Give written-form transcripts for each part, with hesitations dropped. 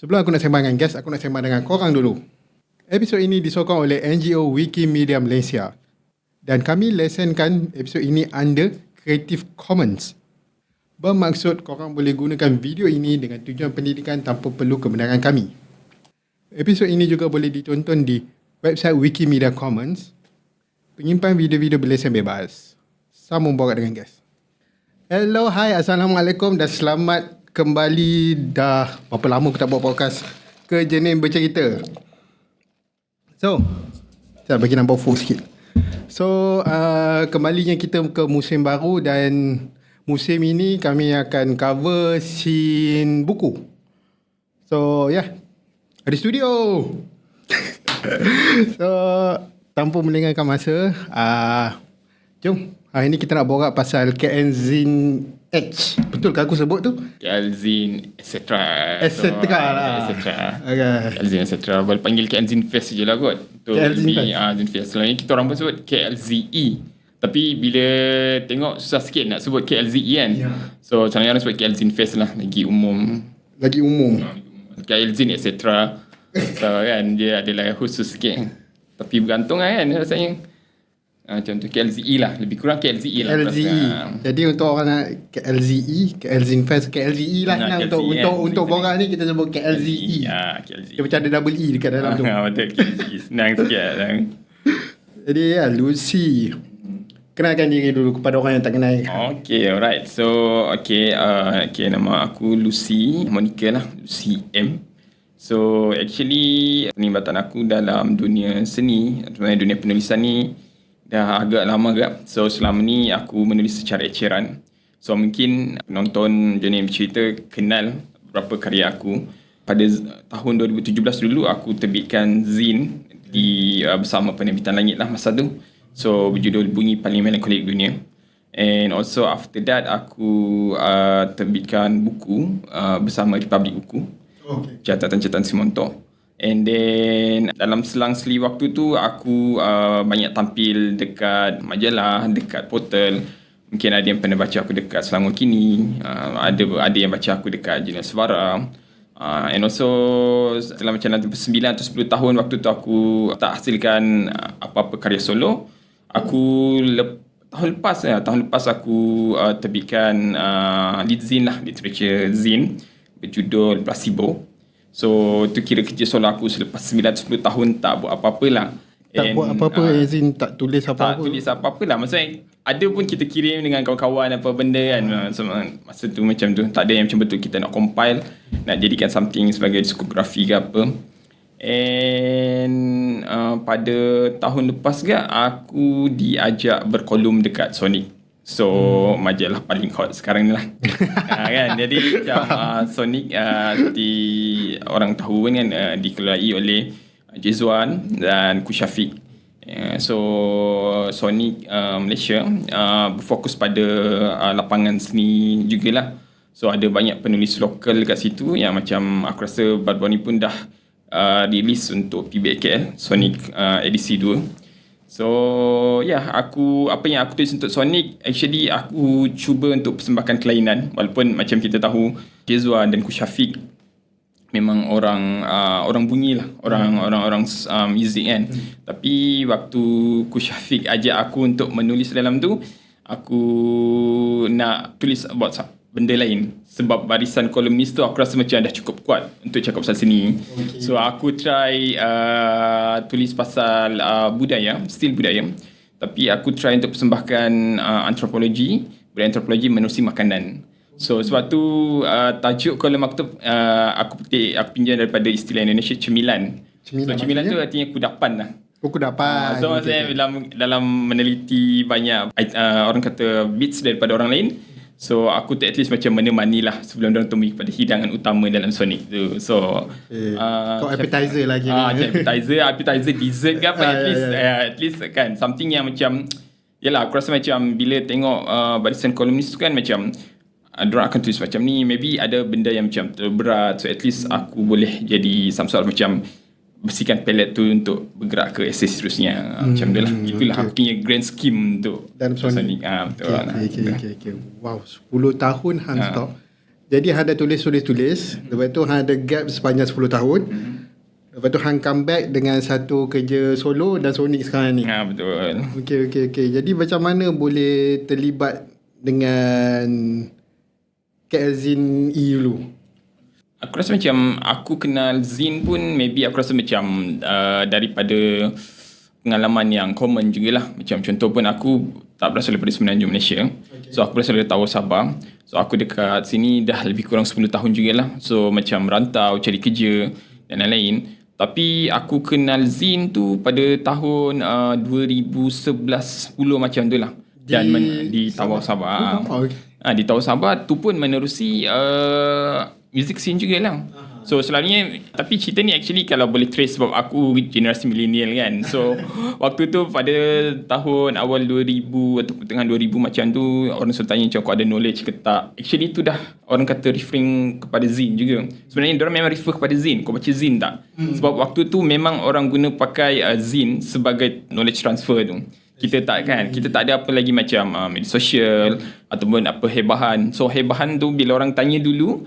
Sebelum aku nak sembang dengan guest, aku nak sembang dengan korang dulu. Episod ini disokong oleh NGO Wikimedia Malaysia. Dan kami lesenkan episod ini under Creative Commons. Bermaksud korang boleh gunakan video ini dengan tujuan pendidikan tanpa perlu kebenaran kami. Episod ini juga boleh ditonton di website Wikimedia Commons. Penyimpan video-video berlesen bebas. Sambung borak dengan guest. Hello, hai, Assalamualaikum dan selamat kembali. Dah berapa lama aku tak buat podcast ke Jenis Bercerita. So, saya bagi nampak full sikit. So, kembalinya kita ke musim baru dan musim ini kami akan cover scene buku. So, ada studio. So, tanpa melengahkan masa, jom. Hari ni kita nak borak pasal KL Zine H. Betul ke aku sebut tu? KL Zine etc. Lah. Okay. KL Zine etc. Boleh panggil KL Zine Fest je lah kot. KL Zine Fest. Selain ni kita orang pun sebut KLZE. Tapi bila tengok susah sikit nak sebut KLZE kan. So macam mana orang sebut KL Zine Fest lah. Lagi umum. KL Zine etc. So kan dia adalah khusus sikit. Tapi bergantung lah kan rasanya. Macam tu KLZE lah. Lebih kurang KLZE lah. Jadi untuk orang nak KLZE, KL Zine Fest, KLZE lah. Untuk borak ni kita sebut KLZE. KLZE. Dia macam ada double E dekat dalam tu. Betul, KLZE. Senang sikit. Jadi Lucy, kenalkan diri dulu kepada orang yang tak kenal. Okay, alright. So, nama aku Lucy Monica lah. Lucy M. So, actually penglibatan aku dalam dunia seni, dunia penulisan ni dah agak lama agak. So selama ni aku menulis secara eceran. So mungkin penonton Jenis Bercerita kenal beberapa karya aku. Pada tahun 2017 dulu aku terbitkan zine bersama Penerbitan Langit lah masa tu. So berjudul Bunyi Paling Melankolik Dunia. And also after that aku terbitkan buku bersama Republic Buku. Catatan-catatan Simontok. And then dalam selang-seli waktu tu aku banyak tampil dekat majalah, dekat portal. Mungkin ada yang pernah baca aku dekat Selangor Kini, ada yang baca aku dekat Jurnal Sevara. And also dalam macam 9 atau 10 tahun waktu tu aku tak hasilkan apa-apa karya solo. Tahun lepas aku terbitkan lead zine lah, literature zine berjudul Placebo. So tu kira kerja solo aku selepas 9-10 tahun tak buat apa-apa lah. Tak buat apa-apa as in tak tulis apa-apa. Tak tulis apa-apa lah. Maksudnya ada pun kita kirim dengan kawan-kawan apa benda kan. Masa tu macam tu. Tak ada yang macam betul kita nak compile, nak jadikan something sebagai diskografi ke apa. And pada tahun lepas ke aku diajak berkolum dekat Sonic. So majalah paling hot sekarang ni lah. Kan? Jadi macam Sonic seperti orang tahu kan dikelolai oleh Jezwan dan Kushafiq. So Sonic Malaysia berfokus pada lapangan seni jugalah. So ada banyak penulis lokal kat situ yang macam aku rasa baru-baru ni pun dah release untuk PBKL Sonic edisi 2. So apa yang aku tulis untuk Sonic, actually aku cuba untuk persembahkan kelainan. Walaupun macam kita tahu Jezwan dan Kushafiq memang orang bunyi lah, orang music kan. Tapi waktu Kushafiq ajak aku untuk menulis dalam tu, aku nak tulis about benda lain. Sebab barisan kolumnis tu aku rasa macam dah cukup kuat untuk cakap pasal seni. So aku try tulis pasal budaya, still budaya. Tapi aku try untuk persembahkan antropologi, budaya antropologi menerusi makanan. So sebab tu tajuk kolom aku tu aku pinjam daripada istilah Indonesia cemilan. So cemilan tu artinya kudapan lah. Kudapan. So maksudnya dalam meneliti banyak orang kata bits daripada orang lain. So aku tu at least macam menemani lah sebelum diorang temui kepada hidangan utama dalam Sonic tu. So kau appetizer lagi ni. Appetizer dessert ke apa at least kan something yang macam yalah aku rasa macam bila tengok barisan kolumnis tu kan macam diorang akan tulis macam ni, maybe ada benda yang macam terberat, so at least aku boleh jadi some sort macam bersihkan palette tu untuk bergerak ke essay seterusnya. Macam tu lah. Itulah aku punya grand scheme untuk dalam Sonic. Betul. Okay. Wow, 10 tahun hang stop. Jadi hang dah tulis. Lepas tu hang ada gap sepanjang 10 tahun. Lepas tu hang come back dengan satu kerja solo dan Sonic sekarang ni. Betul. Okey. Jadi macam mana boleh terlibat dengan KL Zine E dulu? Aku rasa macam aku kenal Zine pun maybe aku rasa macam daripada pengalaman yang common jugalah. Macam contoh pun aku tak berasal daripada Semenanjung Malaysia. Okay. So aku berasal dari Tawau Sabah. So aku dekat sini dah lebih kurang 10 tahun jugalah. So macam rantau, cari kerja dan lain-lain. Tapi aku kenal Zine tu pada tahun 2011-10 macam tu lah. Dan di Tawau Sabah. Di Tawau Sabah tu pun menerusi music scene jugalah. So selalunya, tapi cerita ni actually kalau boleh trace sebab aku generasi millennial kan. So waktu tu pada tahun awal 2000 atau tengah 2000 macam tu, orang selalu tanya macam aku ada knowledge ke tak. Actually tu dah orang kata referring kepada Zine juga. Sebenarnya diorang memang refer kepada Zine. Kau baca Zine tak? Sebab waktu tu memang orang guna pakai Zine sebagai knowledge transfer tu. Kita tak kan, kita tak ada apa lagi macam media sosial ataupun apa hebahan. So hebahan tu bila orang tanya dulu,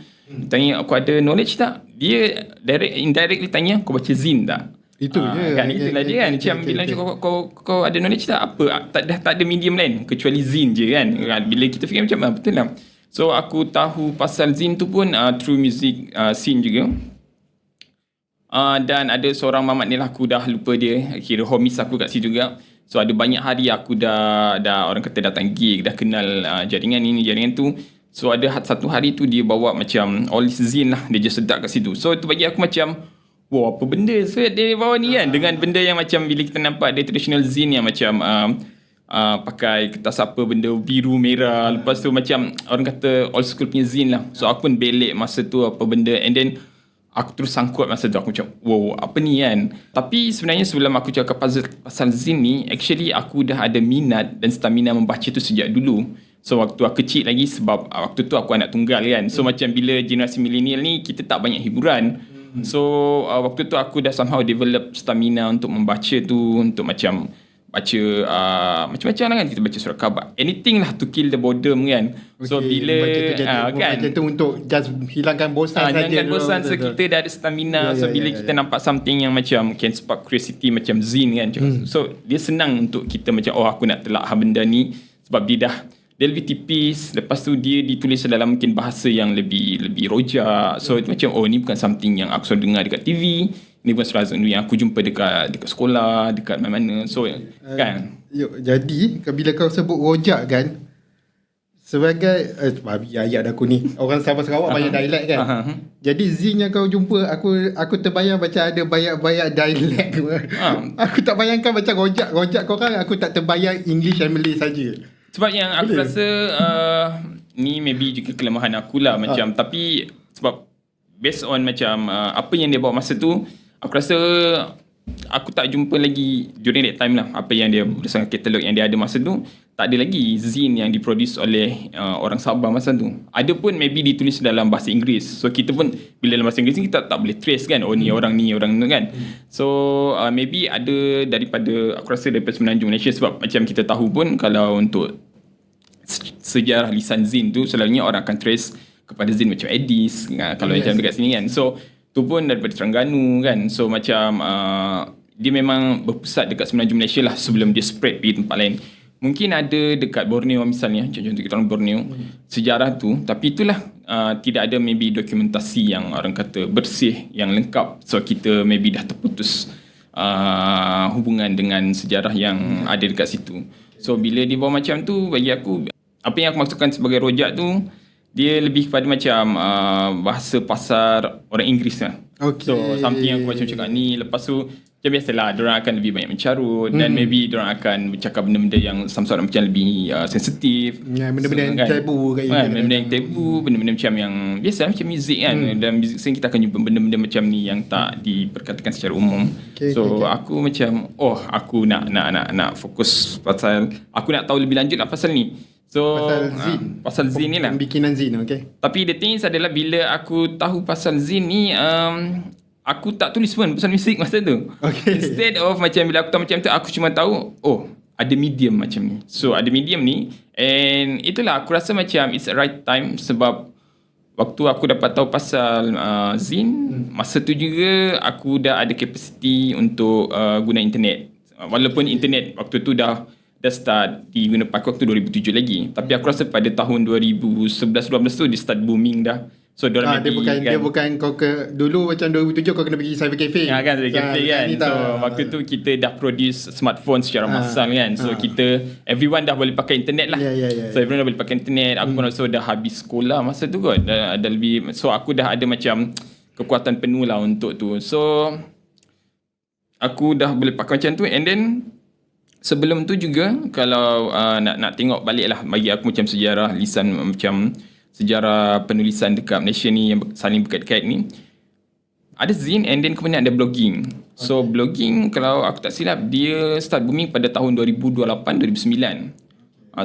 tanya aku ada knowledge tak, dia indirectly tanya kau baca Zine tak. Itu je kan, itulah dia kan. Macam bila kau ada knowledge tak, apa tak ada medium lain kecuali Zine je kan. Bila kita fikir macam betul lah. So aku tahu pasal Zine tu pun through music scene juga. Dan ada seorang mamat ni lah, aku dah lupa dia, kira homies aku kat situ juga. So ada banyak hari aku dah orang kata datang gig, dah kenal jaringan ini, jaringan tu. So ada satu hari tu dia bawa macam all Zine lah, dia just sedap kat situ. So itu bagi aku macam, wow, apa benda so dia bawa ni kan. Dengan benda yang macam bila kita nampak dia traditional Zine yang macam pakai kertas apa benda biru merah. Lepas tu macam orang kata old school punya Zine lah. So aku pun belik masa tu apa benda, and then aku terus sangkut masa tu. Aku macam wow, apa ni kan. Tapi sebenarnya sebelum aku cakap pasal Zine ni, actually aku dah ada minat dan stamina membaca tu sejak dulu. So waktu aku kecil lagi, sebab waktu tu aku anak tunggal kan. So macam bila generasi millennial ni, kita tak banyak hiburan. So waktu tu aku dah somehow develop stamina untuk membaca tu, untuk macam baca macam-macam lah kan. Kita baca surat khabar, anything lah to kill the boredom kan. So bila kan macam tu untuk just hilangkan bosan saja. Hilangkan bosan. So kita dah ada stamina. So bila kita nampak something yang macam can spark curiosity macam Zine kan. So dia senang untuk kita macam aku nak telak benda ni, sebab dia lebih tipis. Lepas tu dia ditulis dalam mungkin bahasa yang lebih rojak. So itu macam ni bukan something yang aku selalu dengar dekat TV. Ni bukan sesuatu yang aku jumpa dekat sekolah, dekat mana-mana. So kan. Jadi bila kau sebut rojak kan, sebagai ayat aku ni orang Sabah Sarawak banyak dialek kan. Jadi Zine yang kau jumpa, aku terbayang macam ada banyak dialek. Aku tak bayangkan macam rojak korang. Aku tak terbayang English and Malay saja. Sebab yang aku rasa ni maybe juga kelemahan aku lah macam. Tapi sebab based on macam apa yang dia bawa masa tu, aku rasa aku tak jumpa lagi during that time lah. Apa yang dia berdasarkan katalog yang dia ada masa tu, tak ada lagi Zine yang diproduce oleh orang Sabah masa tu. Ada pun maybe ditulis dalam bahasa Inggeris. So kita pun bila dalam bahasa Inggeris ni kita tak boleh trace kan, ni orang tu kan. So maybe ada daripada, aku rasa daripada Semenanjung Malaysia. Sebab macam kita tahu pun kalau untuk sejarah lisan Zine tu, selalunya orang akan trace kepada Zine macam Edis kalau macam dekat sini kan. So tu pun daripada Terengganu kan. So macam dia memang berpusat dekat Semenanjung Malaysia lah sebelum dia spread pergi tempat lain. Mungkin ada dekat Borneo misalnya, contoh kita orang Borneo, sejarah tu. Tapi itulah tidak ada maybe dokumentasi yang orang kata bersih, yang lengkap. So kita maybe dah terputus hubungan dengan sejarah yang ada dekat situ. So bila dia bawa macam tu, bagi aku, apa yang aku maksudkan sebagai rojak tu, dia lebih kepada macam bahasa pasar orang Inggeris lah. So something yang aku macam cakap ni. Lepas tu macam biasalah, diorang akan lebih banyak mencarut. Dan maybe diorang akan bercakap benda-benda yang some sort macam lebih sensitif. Benda-benda yang tabu kat Inggeris. Benda-benda yang tabu, benda-benda macam yang biasa macam muzik kan. Dalam muzik scene kita akan jumpa benda-benda macam ni yang tak diperkatakan secara umum. Aku macam aku nak fokus pasal, aku nak tahu lebih lanjut lah pasal ni. So pasal Zine ni lah, bikinan Zine. Tapi the thing is adalah bila aku tahu pasal Zine ni, aku tak tulis pun pasal muzik masa tu. Instead of macam bila aku tahu macam tu, aku cuma tahu ada medium macam ni. So ada medium ni, and itulah aku rasa macam it's the right time. Sebab waktu aku dapat tahu pasal Zin, masa tu juga aku dah ada capacity untuk guna internet. Walaupun internet waktu tu dah start diguna pakai waktu 2007 lagi. Tapi aku rasa pada tahun 2011-12 tu dia start booming dah. So dia bukan kau dulu macam 2007 kau kena pergi cyber cafe. Ya kan, cyber cafe kan. So waktu tu kita dah produce smartphone secara massal kan. So kita everyone dah boleh pakai internet lah. So everyone dah boleh pakai internet. Aku pun rasa dah habis sekolah masa tu kot. Dah lebih, so aku dah ada macam kekuatan penuh lah untuk tu. So aku dah boleh pakai macam tu. And then sebelum tu juga kalau nak tengok balik lah, bagi aku macam sejarah lisan, macam sejarah penulisan dekat Malaysia ni yang saling berkait-kait ni, ada Zin and then kemudian ada blogging. So blogging kalau aku tak silap dia start booming pada tahun 2028-2009.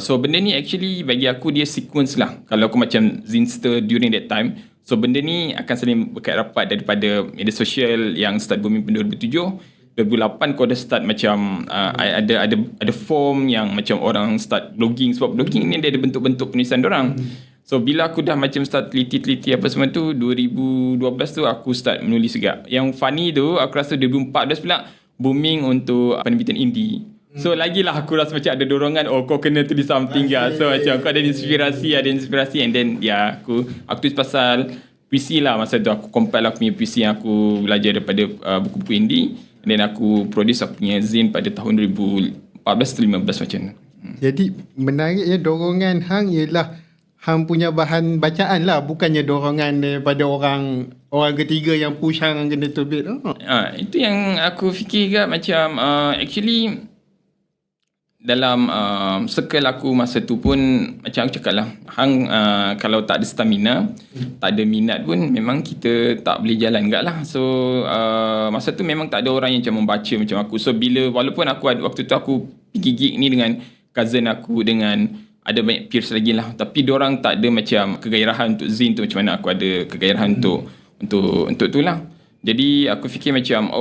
So benda ni actually bagi aku dia sequence lah. Kalau aku macam Zinster during that time, so benda ni akan saling berkait rapat daripada media sosial yang start booming pada 2007. 2008 kau dah start macam ada form yang macam orang start blogging, sebab blogging ni dia ada bentuk-bentuk penulisan dorang. So bila aku dah macam start teliti-teliti apa semua tu, 2012 tu aku start menulis juga. Yang funny tu aku rasa 2014 pula booming untuk penerbitan indie. So lagilah aku rasa macam ada dorongan, kau kena tulis something lah. So macam aku ada inspirasi and then aku tulis pasal puisi lah. Masa tu aku compile aku punya puisi yang aku belajar daripada buku-buku indie. And then aku produce aku punya Zin pada tahun 2014 atau 15 macam tu. Jadi menariknya dorongan hang ialah hang punya bahan bacaan lah, bukannya dorongan daripada orang ketiga yang push hang kena terbit. Itu yang aku fikir juga macam actually dalam circle aku masa tu pun macam aku cakap lah, hang kalau tak ada stamina, tak ada minat pun memang kita tak boleh jalan juga lah. So masa tu memang tak ada orang yang macam membaca macam aku. So walaupun waktu tu aku pergi gig ni dengan cousin aku, dengan ada banyak peers lagi lah, tapi diorang tak ada macam kegairahan untuk Zin tu macam mana aku ada kegairahan untuk tu lah. Jadi aku fikir macam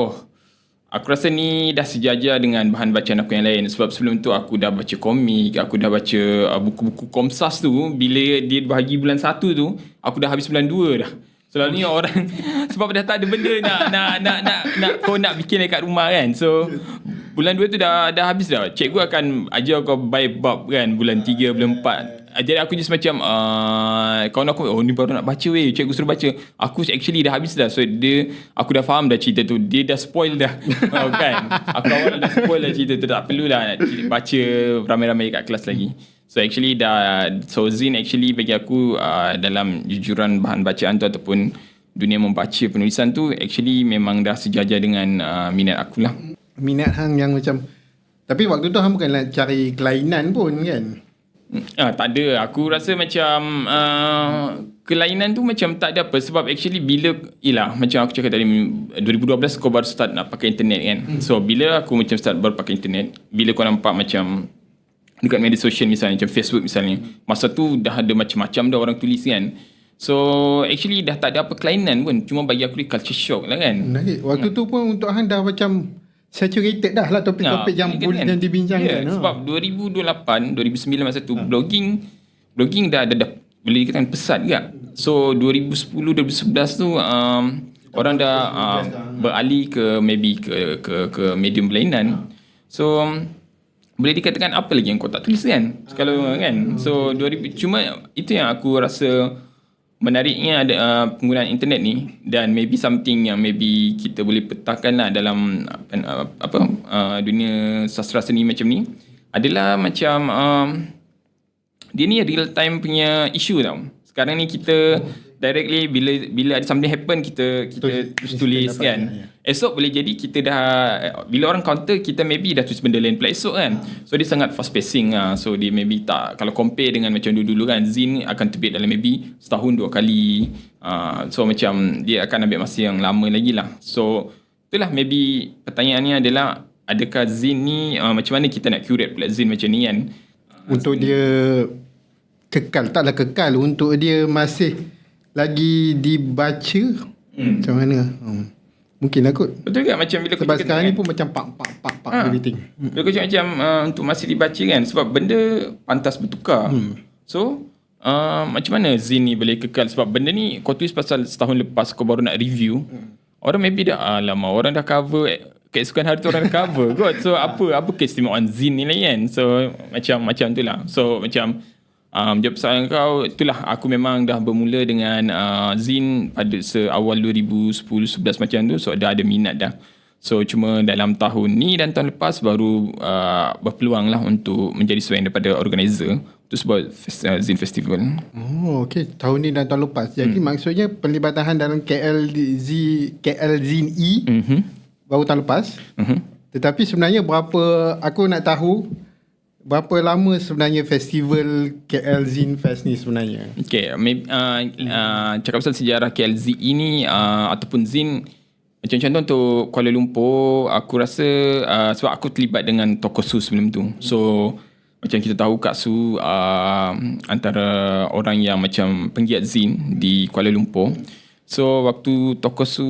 aku rasa ni dah sejajar dengan bahan bacaan aku yang lain. Sebab sebelum tu aku dah baca komik, aku dah baca buku-buku Komsas tu. Bila dia bahagi bulan 1 tu, aku dah habis bulan 2 dah. Selalunya orang sebab dah tak ada benda nak kau nak bikin dekat rumah kan. So bulan 2 tu dah habis dah. Cikgu akan ajar kau by bab kan, bulan 3, bulan 4. Jadi aku just macam kawan aku, ni baru nak baca weh, cikgu suruh baca. Aku actually dah habis dah. So aku dah faham dah cerita tu. Dia dah spoil dah. Kan? Aku awal dah spoil dah cerita tu. Tak perlulah nak baca ramai-ramai kat kelas lagi. So actually Zin actually bagi aku dalam jujuran bahan bacaan tu ataupun dunia membaca penulisan tu actually memang dah sejajar dengan minat aku lah. Minat hang yang macam, tapi waktu tu hang bukanlah cari kelainan pun kan? Tak ada. Aku rasa macam kelainan tu macam tak ada apa. Sebab actually macam aku cakap tadi, 2012 kau baru start nak pakai internet kan. So bila aku macam start baru pakai internet, bila kau nampak macam dekat media sosial misalnya, macam Facebook misalnya, masa tu dah ada macam-macam dah orang tulis kan. So actually dah tak ada apa kelainan pun. Cuma bagi aku culture shock lah kan. Waktu tu pun untuk hang dah macam saturated dah lah topik-topik yang boleh yang dibincangkan. Sebab 2008, 2009 masa tu blogging dah boleh dikatakan pesat juga. So 2010, 2011 tu orang dah beralih ke maybe ke medium berlainan. So boleh dikatakan apa lagi yang kau tak tulis kan kalau kan. So cuma itu yang aku rasa menariknya ada penggunaan internet ni, dan maybe something yang maybe kita boleh petahkan lah dalam dunia sastra seni macam ni adalah macam dia ni real time punya isu tau. Sekarang ni kita directly bila ada something happen kita tulis kan. Esok boleh jadi kita dah, bila orang counter kita maybe dah tulis benda lain pula esok kan. So dia sangat fast pacing lah. So dia maybe tak, kalau compare dengan macam dulu kan, Zin akan terbit dalam maybe setahun 2 kali. So macam dia akan ambil masa yang lama lagi lah. So itulah maybe pertanyaannya adalah, adakah Zin ni macam mana kita nak curate pula Zin macam ni kan, untuk dia taklah kekal, untuk dia masih lagi dibaca macam mana. Mungkin lah kot. Betul ke macam bila sebab sekarang ni pun macam pak everything. Bila kau cakap macam untuk masih dibaca kan, sebab benda pantas bertukar. So Macam mana zin ni boleh kekal? Sebab benda ni kau tulis pasal setahun lepas kau baru nak review. Orang maybe dah alamak, orang dah cover keesokan hari tu orang dah cover kot. So apa keistimewaan zin ni lah kan? So macam tu lah. So macam jawab soalan kau, itulah aku memang dah bermula dengan zin pada awal 2010-11 macam tu. So dah ada minat dah. So cuma dalam tahun ni dan tahun lepas baru berpeluang lah untuk menjadi seorang daripada organizer tu sebab Zin Festival. Oh, okay. Tahun ni dan tahun lepas. Jadi maksudnya perlibatan dalam KL Zin E baru tahun lepas. Tetapi sebenarnya aku nak tahu berapa lama sebenarnya festival KL Zin Fest ni sebenarnya? Okay, cakap pasal sejarah KL Zin ni ataupun Zin, macam contoh untuk Kuala Lumpur, aku rasa sebab aku terlibat dengan tokoh Su sebelum tu. So macam kita tahu Kak Su antara orang yang macam penggiat Zin di Kuala Lumpur. So waktu tokoh Su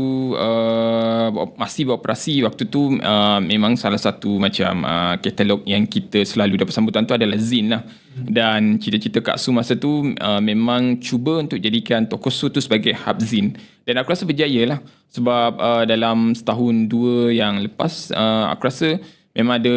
masih beroperasi waktu tu, memang salah satu macam katalog yang kita selalu dapat sambutan tu adalah Zin lah. Dan cita-cita Kak Su masa tu memang cuba untuk jadikan tokoh Su tu sebagai hub Zin. Dan aku rasa berjaya lah. Sebab dalam setahun dua yang lepas, aku rasa memang ada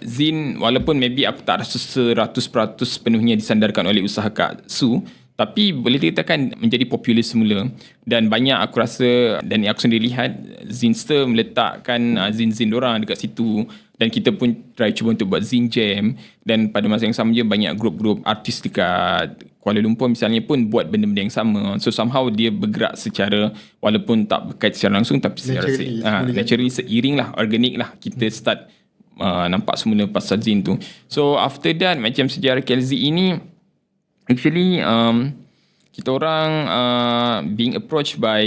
Zin, walaupun maybe aku tak rasa 100% penuhnya disandarkan oleh usaha Kak Su, tapi boleh dikatakan menjadi popular semula. Dan banyak aku rasa, dan aku sendiri lihat, Zinster meletakkan Zin-Zin dorang dekat situ. Dan kita pun try cuba untuk buat Zin Jam. Dan pada masa yang sama je banyak grup-grup artis dekat Kuala Lumpur misalnya pun buat benda-benda yang sama. So somehow dia bergerak secara, walaupun tak berkait secara langsung, tapi secara naturally seiring lah, organik lah. Kita start nampak semula pasal Zin tu. So after that, macam sejarah KLZ ini, actually kita orang being approached by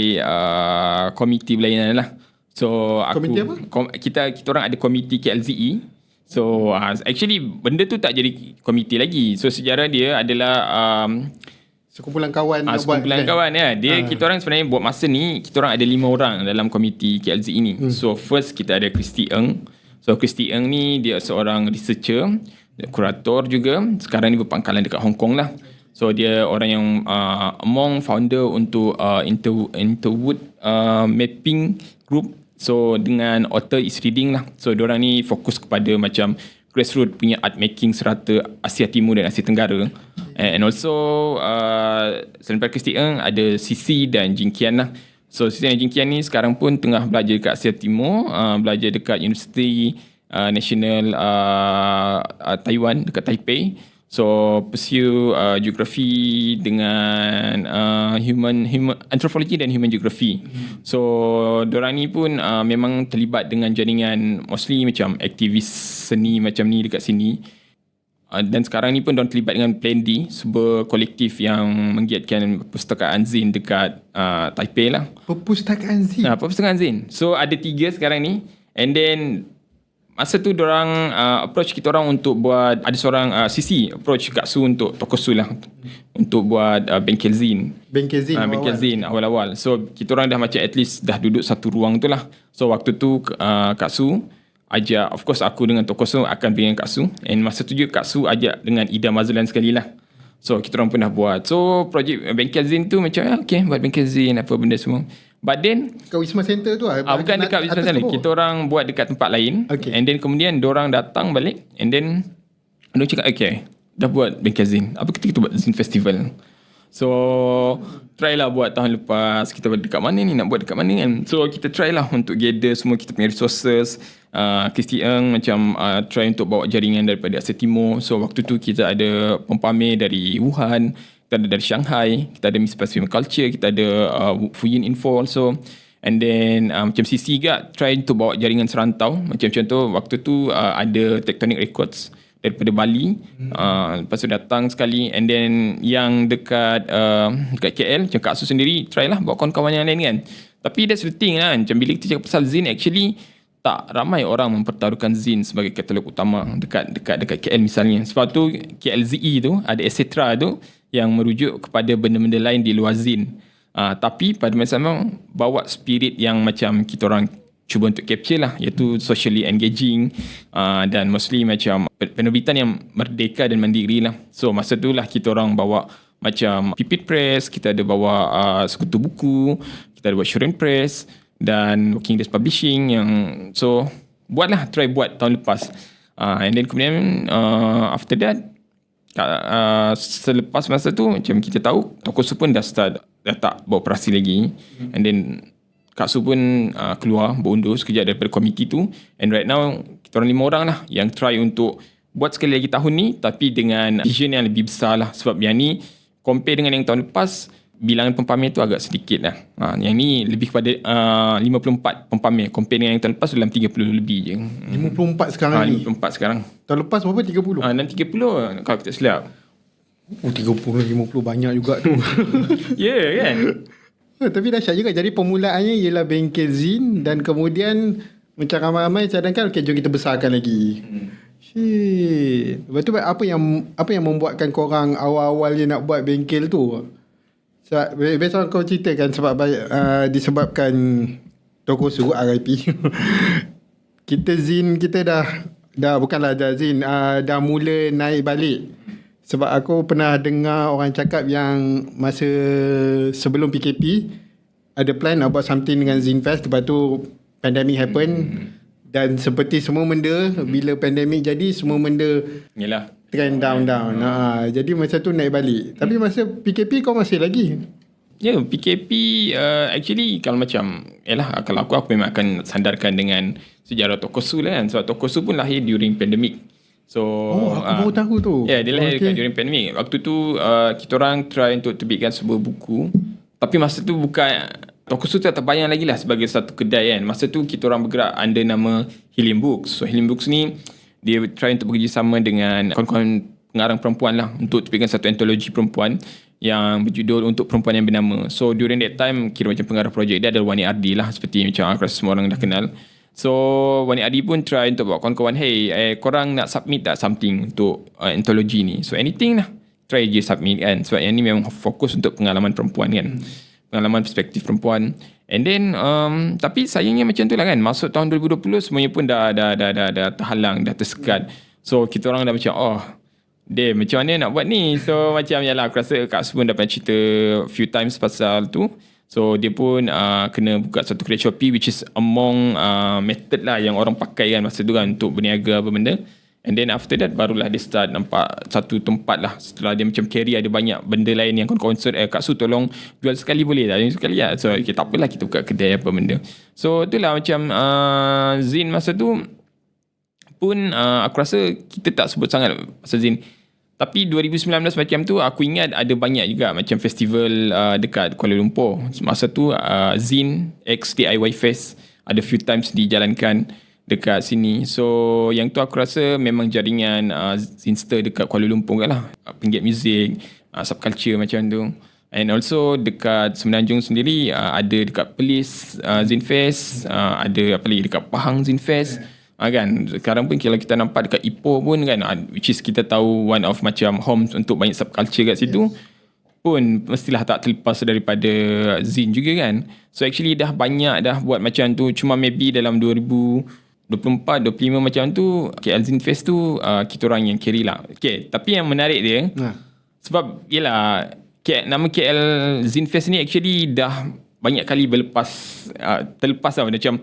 komiti berlainan lah. So komiti apa? Kita orang ada komiti KLZE. So actually benda tu tak jadi komiti lagi. So sejarah dia adalah sekumpulan kawan sekumpulan kawan ya. Dia kita orang sebenarnya buat masa ni kita orang ada 5 orang dalam komiti KLZE ini. So first kita ada Christy Ng. So Christy Ng ni dia seorang researcher, kurator juga. Sekarang ni berpangkalan dekat Hong Kong lah. So dia orang yang among founder untuk Interwood Mapping Group. So dengan author is reading lah. So diorang ni fokus kepada macam grassroots punya art making serata Asia Timur dan Asia Tenggara. And also selain daripada Christy Ng ada Sisi dan Jin Kian lah. So Sisi dan Jin Kian ni sekarang pun tengah belajar dekat Asia Timur, belajar dekat University National Taiwan dekat Taipei. So pursue geografi dengan human anthropology dan human geography. So diorang ni pun memang terlibat dengan jaringan mostly macam aktivis seni macam ni dekat sini. Dan sekarang ni pun diorang terlibat dengan Plan D, sebuah kolektif yang menggiatkan perpustakaan Zin dekat Taipei lah. Perpustakaan Zin? Perpustakaan Zin. So ada 3 sekarang ni. And then masa tu diorang approach kita orang untuk buat, ada seorang Sisi approach Kak Su untuk tokoh Su lah untuk buat bengkel Zin. Bengkel Zin awal-awal. So kita orang dah macam at least dah duduk satu ruang tu lah. So waktu tu Kak Su ajak, of course aku dengan tokoh Su akan dengan Kak Su. And masa tu juga Kak Su ajak dengan Ida Mazlan sekali lah. So kita orang pun dah buat. So projek bengkel Zin tu macam okay, buat bengkel Zin apa benda semua. But then kat Wisma Center tu lah? Bukan dekat Wisma Center. Kita orang buat dekat tempat lain. Okay. And then kemudian diorang datang balik. And then diorang cakap okay, dah buat bengkel Zin. Apa kita buat Zin Festival. So try lah buat tahun lepas. Kita buat dekat mana ni, nak buat dekat mana kan. So kita try lah untuk gather semua kita punya resources. Christy Ng macam try untuk bawa jaringan daripada Asia Timur. So waktu tu kita ada pempamer dari Wuhan, kita ada dari Shanghai, kita ada Miss Pacific Culture, kita ada Fuyin Info also. And then macam CC juga try untuk bawa jaringan serantau. Macam contoh waktu tu ada Tectonic Records daripada Bali. Lepas tu datang sekali. And then yang dekat KL, macam Kak Su sendiri try lah bawa kawan-kawan yang lain kan. Tapi that's the thing kan, macam bila kita cakap pasal Zin, actually tak ramai orang mempertaruhkan Zin sebagai katalog utama dekat KL misalnya. Sebab tu KLZE tu ada etc. tu yang merujuk kepada benda-benda lain di luar Zin. Tapi pada masa sama bawa spirit yang macam kita orang cuba untuk capture lah, iaitu socially engaging dan mostly macam penerbitan yang merdeka dan mandiri lah. So masa tu lah kita orang bawa macam Pipit Press, kita ada bawa Sekutu Buku, kita ada buat Shurian Press dan Working Days Publishing yang so try buat tahun lepas. And then kemudian after that selepas masa tu macam kita tahu Toko Su pun dah tak beroperasi lagi. And then Kak Su pun keluar berundur sekejap daripada komiti tu. And right now kita orang 5 orang lah yang try untuk buat sekali lagi tahun ni tapi dengan vision yang lebih besar lah. Sebab yang ni compare dengan yang tahun lepas, bilangan pempamer tu agak sedikit lah. Yang ni lebih kepada 54 pempamer. Compare dengan yang tahun lepas dalam 30 lebih je. 54 sekarang ni? 54 sekarang. Tahun lepas berapa? 30? Dan 30 kalau kita silap. 30, 50 banyak juga tu. Ya kan? Tapi dahsyat juga. Jadi permulaannya ialah bengkel Zin dan kemudian macam ramai-ramai cadangkan, okay, jom kita besarkan lagi. Shit. Lepas tu apa yang membuatkan korang awal-awalnya nak buat bengkel tu? Biasa kau ceritakan sebab disebabkan Toko Su RIP. Kita Zin kita dah bukanlah dah Zin dah mula naik balik. Sebab aku pernah dengar orang cakap yang masa sebelum PKP ada plan nak buat something dengan Zinfest, lepas tu pandemic happen. Dan seperti semua benda, bila pandemik jadi, semua benda Yalah, trend down. Jadi masa tu naik balik. Tapi masa PKP kau masih lagi? Ya, PKP actually kalau aku memang akan sandarkan dengan sejarah Toko Su lah kan. Sebab Toko Su pun lahir during pandemic. So aku baru tahu tu. Ya, dia lahir during pandemic. Waktu tu kita orang try untuk terbitkan sebuah buku. Tapi masa tu bukan Toko Su tak terbayang lagi lah sebagai satu kedai kan. Masa tu kita orang bergerak under nama Helium Books. So Helium Books ni dia try untuk bekerjasama dengan kawan-kawan pengarang perempuan lah untuk terbitkan satu antologi perempuan yang berjudul Untuk Perempuan Yang Bernama. So during that time kira macam pengarah projek dia adalah Wani Ardi lah, seperti macam aku rasa semua orang dah kenal. So Wani Ardi pun try untuk buat kawan-kawan, korang nak submit tak something untuk antologi ni. So anything lah, try je submit kan. Sebab yang ni memang fokus untuk pengalaman perempuan kan, pengalaman perspektif perempuan. And then tapi sayangnya macam tu lah kan, masuk tahun 2020 semuanya pun dah terhalang, dah tersekat. So kita orang dah macam macam mana nak buat ni. So macam yalah, aku rasa Kak Su pun dapat cerita few times pasal tu. So dia pun kena buka satu kedai Shopee, which is among method lah yang orang pakai kan masa tu kan untuk berniaga apa benda. And then after that barulah dia start nampak satu tempat lah. Setelah dia macam carry ada banyak benda lain yang concern, Kak Su tolong jual sekali boleh tak? Sekali lah. So okay, tak apalah, kita buka kedai apa benda. So itulah macam Zin masa tu pun aku rasa kita tak sebut sangat pasal Zin. Tapi 2019 macam tu aku ingat ada banyak juga macam festival dekat Kuala Lumpur. Masa tu Zin X DIY Fest ada few times dijalankan dekat sini. So yang tu aku rasa memang jaringan Zinster dekat Kuala Lumpur lah. Penggiat muzik, subculture macam tu. And also dekat Semenanjung sendiri ada dekat Perlis Zinfest, ada apa lagi dekat Pahang Zinfest. Kan sekarang pun kalau kita nampak dekat Ipoh pun kan, which is kita tahu one of macam homes untuk banyak subculture kat situ, pun mestilah tak terlepas daripada Zin juga kan. So actually dah banyak dah buat macam tu. Cuma maybe dalam 2024, 25 macam tu KL Zin Fest tu kita orang yang carry lah. Okay, tapi yang menarik dia sebab yelah nama KL Zin Fest ni actually dah banyak kali terlepas lah macam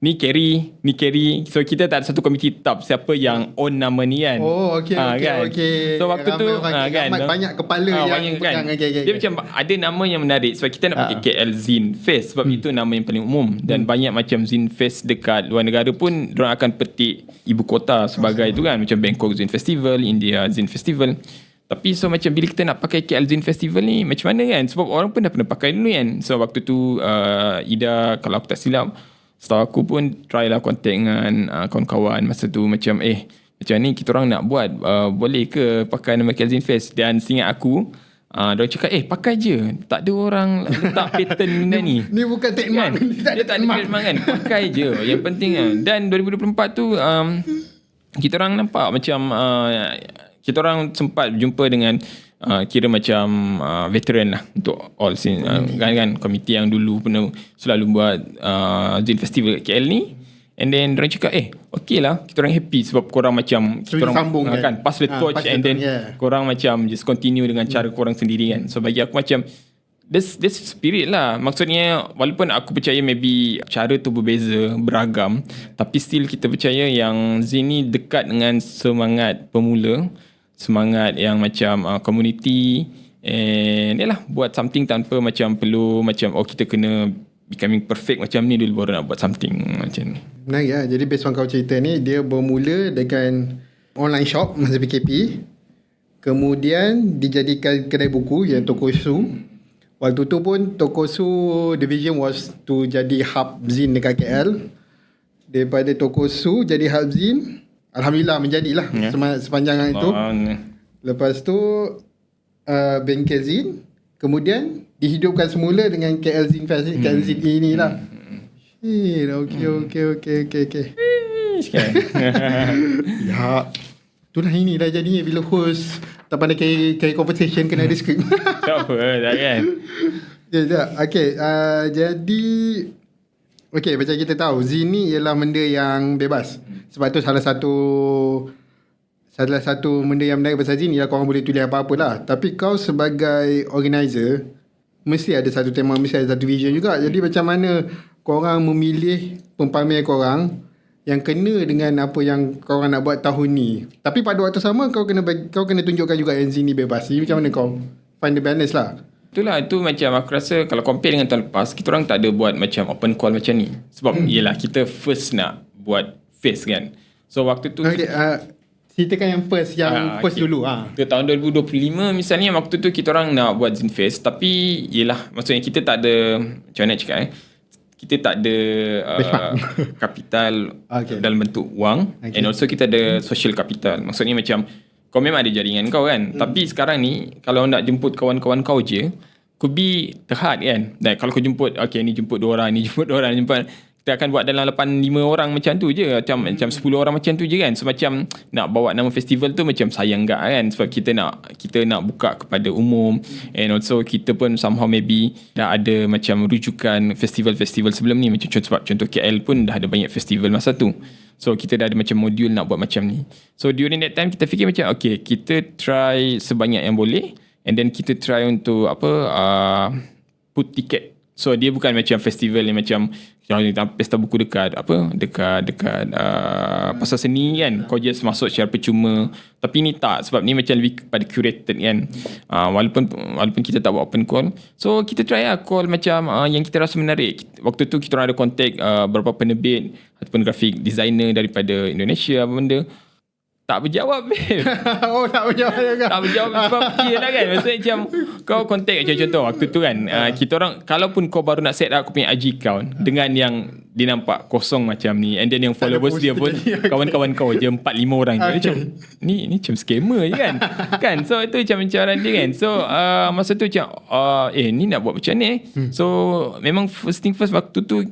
ni carry. So kita tak ada satu komiti tetap siapa yang own nama ni kan. Okay. So waktu tu kan banyak kepala yang pegang kan? Dia macam ada nama yang menarik sebab kita nak pakai KL Zin Fest sebab itu nama yang paling umum. Dan banyak macam Zin Fest dekat luar negara pun diorang akan petik ibu kota sebagai tu kan, macam Bangkok Zin Festival, India Zin Festival. Tapi so macam bila kita nak pakai KL Zin Festival ni macam mana kan, sebab orang pun dah pernah pakai dulu kan. So waktu tu Ida, kalau aku tak silap, setahu aku pun try lah contact dengan kawan-kawan masa tu macam macam ni kita orang nak buat, boleh ke pakai nama KL Zin Fest. Dan seingat aku diorang cakap pakai je, tak ada orang letak pattern benda ni. Ni bukan trademark kan? Dia tak ada trademark kan, pakai je yang penting kan. Dan 2024 tu kita orang nampak macam kita orang sempat jumpa dengan kira macam veteran lah untuk all scene kan komiti yang dulu pernah selalu buat Zin Festival kat KL ni. And then diorang cakap okay lah, kita orang happy sebab korang macam So, kita orang sambung kan pass the torch, pass the and then torch, korang macam just continue dengan cara korang sendiri kan. So bagi aku macam this spirit lah. Maksudnya walaupun aku percaya maybe cara tu berbeza, beragam, tapi still kita percaya yang Zin ni dekat dengan semangat pemula, semangat yang macam community, and yalah, buat something tanpa macam perlu macam kita kena becoming perfect macam ni dulu baru nak buat something macam ni. Menarik lah. Jadi based on kau cerita ni, dia bermula dengan online shop masa PKP. Kemudian dijadikan kedai buku yang Tokosu. Waktu tu pun Tokosu division was to jadi hub Zin dekat KL. Daripada Tokosu jadi hub Zin, alhamdulillah menjadilah sepanjang itu. Lepas tu bengkel Zin. Kemudian dihidupkan semula dengan KL Zin Fest, KL Zin ini lah. Okay. Ya, itulah ini dah jadinya bila host tak pandai carry conversation, kena ada skrip. Tak apa, tak kan. Okay, jadi okay, macam kita tahu Zin ni ialah benda yang bebas. Sebab tu salah satu benda yang menarik pasal Zin ialah korang boleh tulis apa-apa lah. Tapi kau sebagai organizer mesti ada satu tema, mesti ada satu vision juga. Jadi macam mana korang memilih pempamer korang yang kena dengan apa yang korang nak buat tahun ni. Tapi pada waktu sama kau kena tunjukkan juga yang Zin ni bebas. Jadi macam mana kau find the balance lah? Itulah, itu macam aku rasa kalau compare dengan tahun lepas, kita orang tak ada buat macam open call macam ni. Sebab yelah, kita first nak buat face kan. So waktu tu ceritakan yang first dulu. Ke tahun 2025 misalnya, waktu tu kita orang nak buat Zin Fest, tapi yelah, maksudnya kita tak ada, macam mana nak cakap kita tak ada kapital dalam bentuk wang, and also kita ada social capital. Maksudnya macam kau memang ada jaringan kau kan, tapi sekarang ni kalau nak jemput kawan-kawan kau je could be terhad kan. Dan kalau kau jemput ni jemput 2 orang, ni jemput 2 orang, kita akan buat dalam 8-5 orang macam tu je, macam 10 orang macam tu je kan. So macam nak bawa nama festival tu macam sayang gak kan, sebab kita nak buka kepada umum, and also kita pun somehow maybe dah ada macam rujukan festival-festival sebelum ni, macam contoh KL pun dah ada banyak festival masa tu. So kita dah ada macam modul nak buat macam ni. So during that time kita fikir macam kita try sebanyak yang boleh, and then kita try untuk put ticket. So dia bukan macam festival yang macam pesta buku dekat pasar seni kan, kau just masuk secara percuma. Tapi ni tak, sebab ni macam lebih kepada curated kan. Walaupun kita tak buat open call, so kita try call macam yang kita rasa menarik. Waktu tu kita orang ada contact beberapa penerbit ataupun graphic designer daripada Indonesia, apa benda. Tak berjawab, babe. Tak berjawab juga. Tak berjawab sebab lah kan. Maksudnya macam kau contact macam contoh waktu tu kan, kita orang, kalaupun kau baru nak set up kau punya IG account dengan yang dia nampak kosong macam ni, and then yang followers dia pun kawan-kawan kau je 4-5 orang je. Macam ni macam scammer je kan. Kan, so itu macam pencarian dia kan. So masa tu macam ni nak buat macam ni. So memang first thing first, waktu tu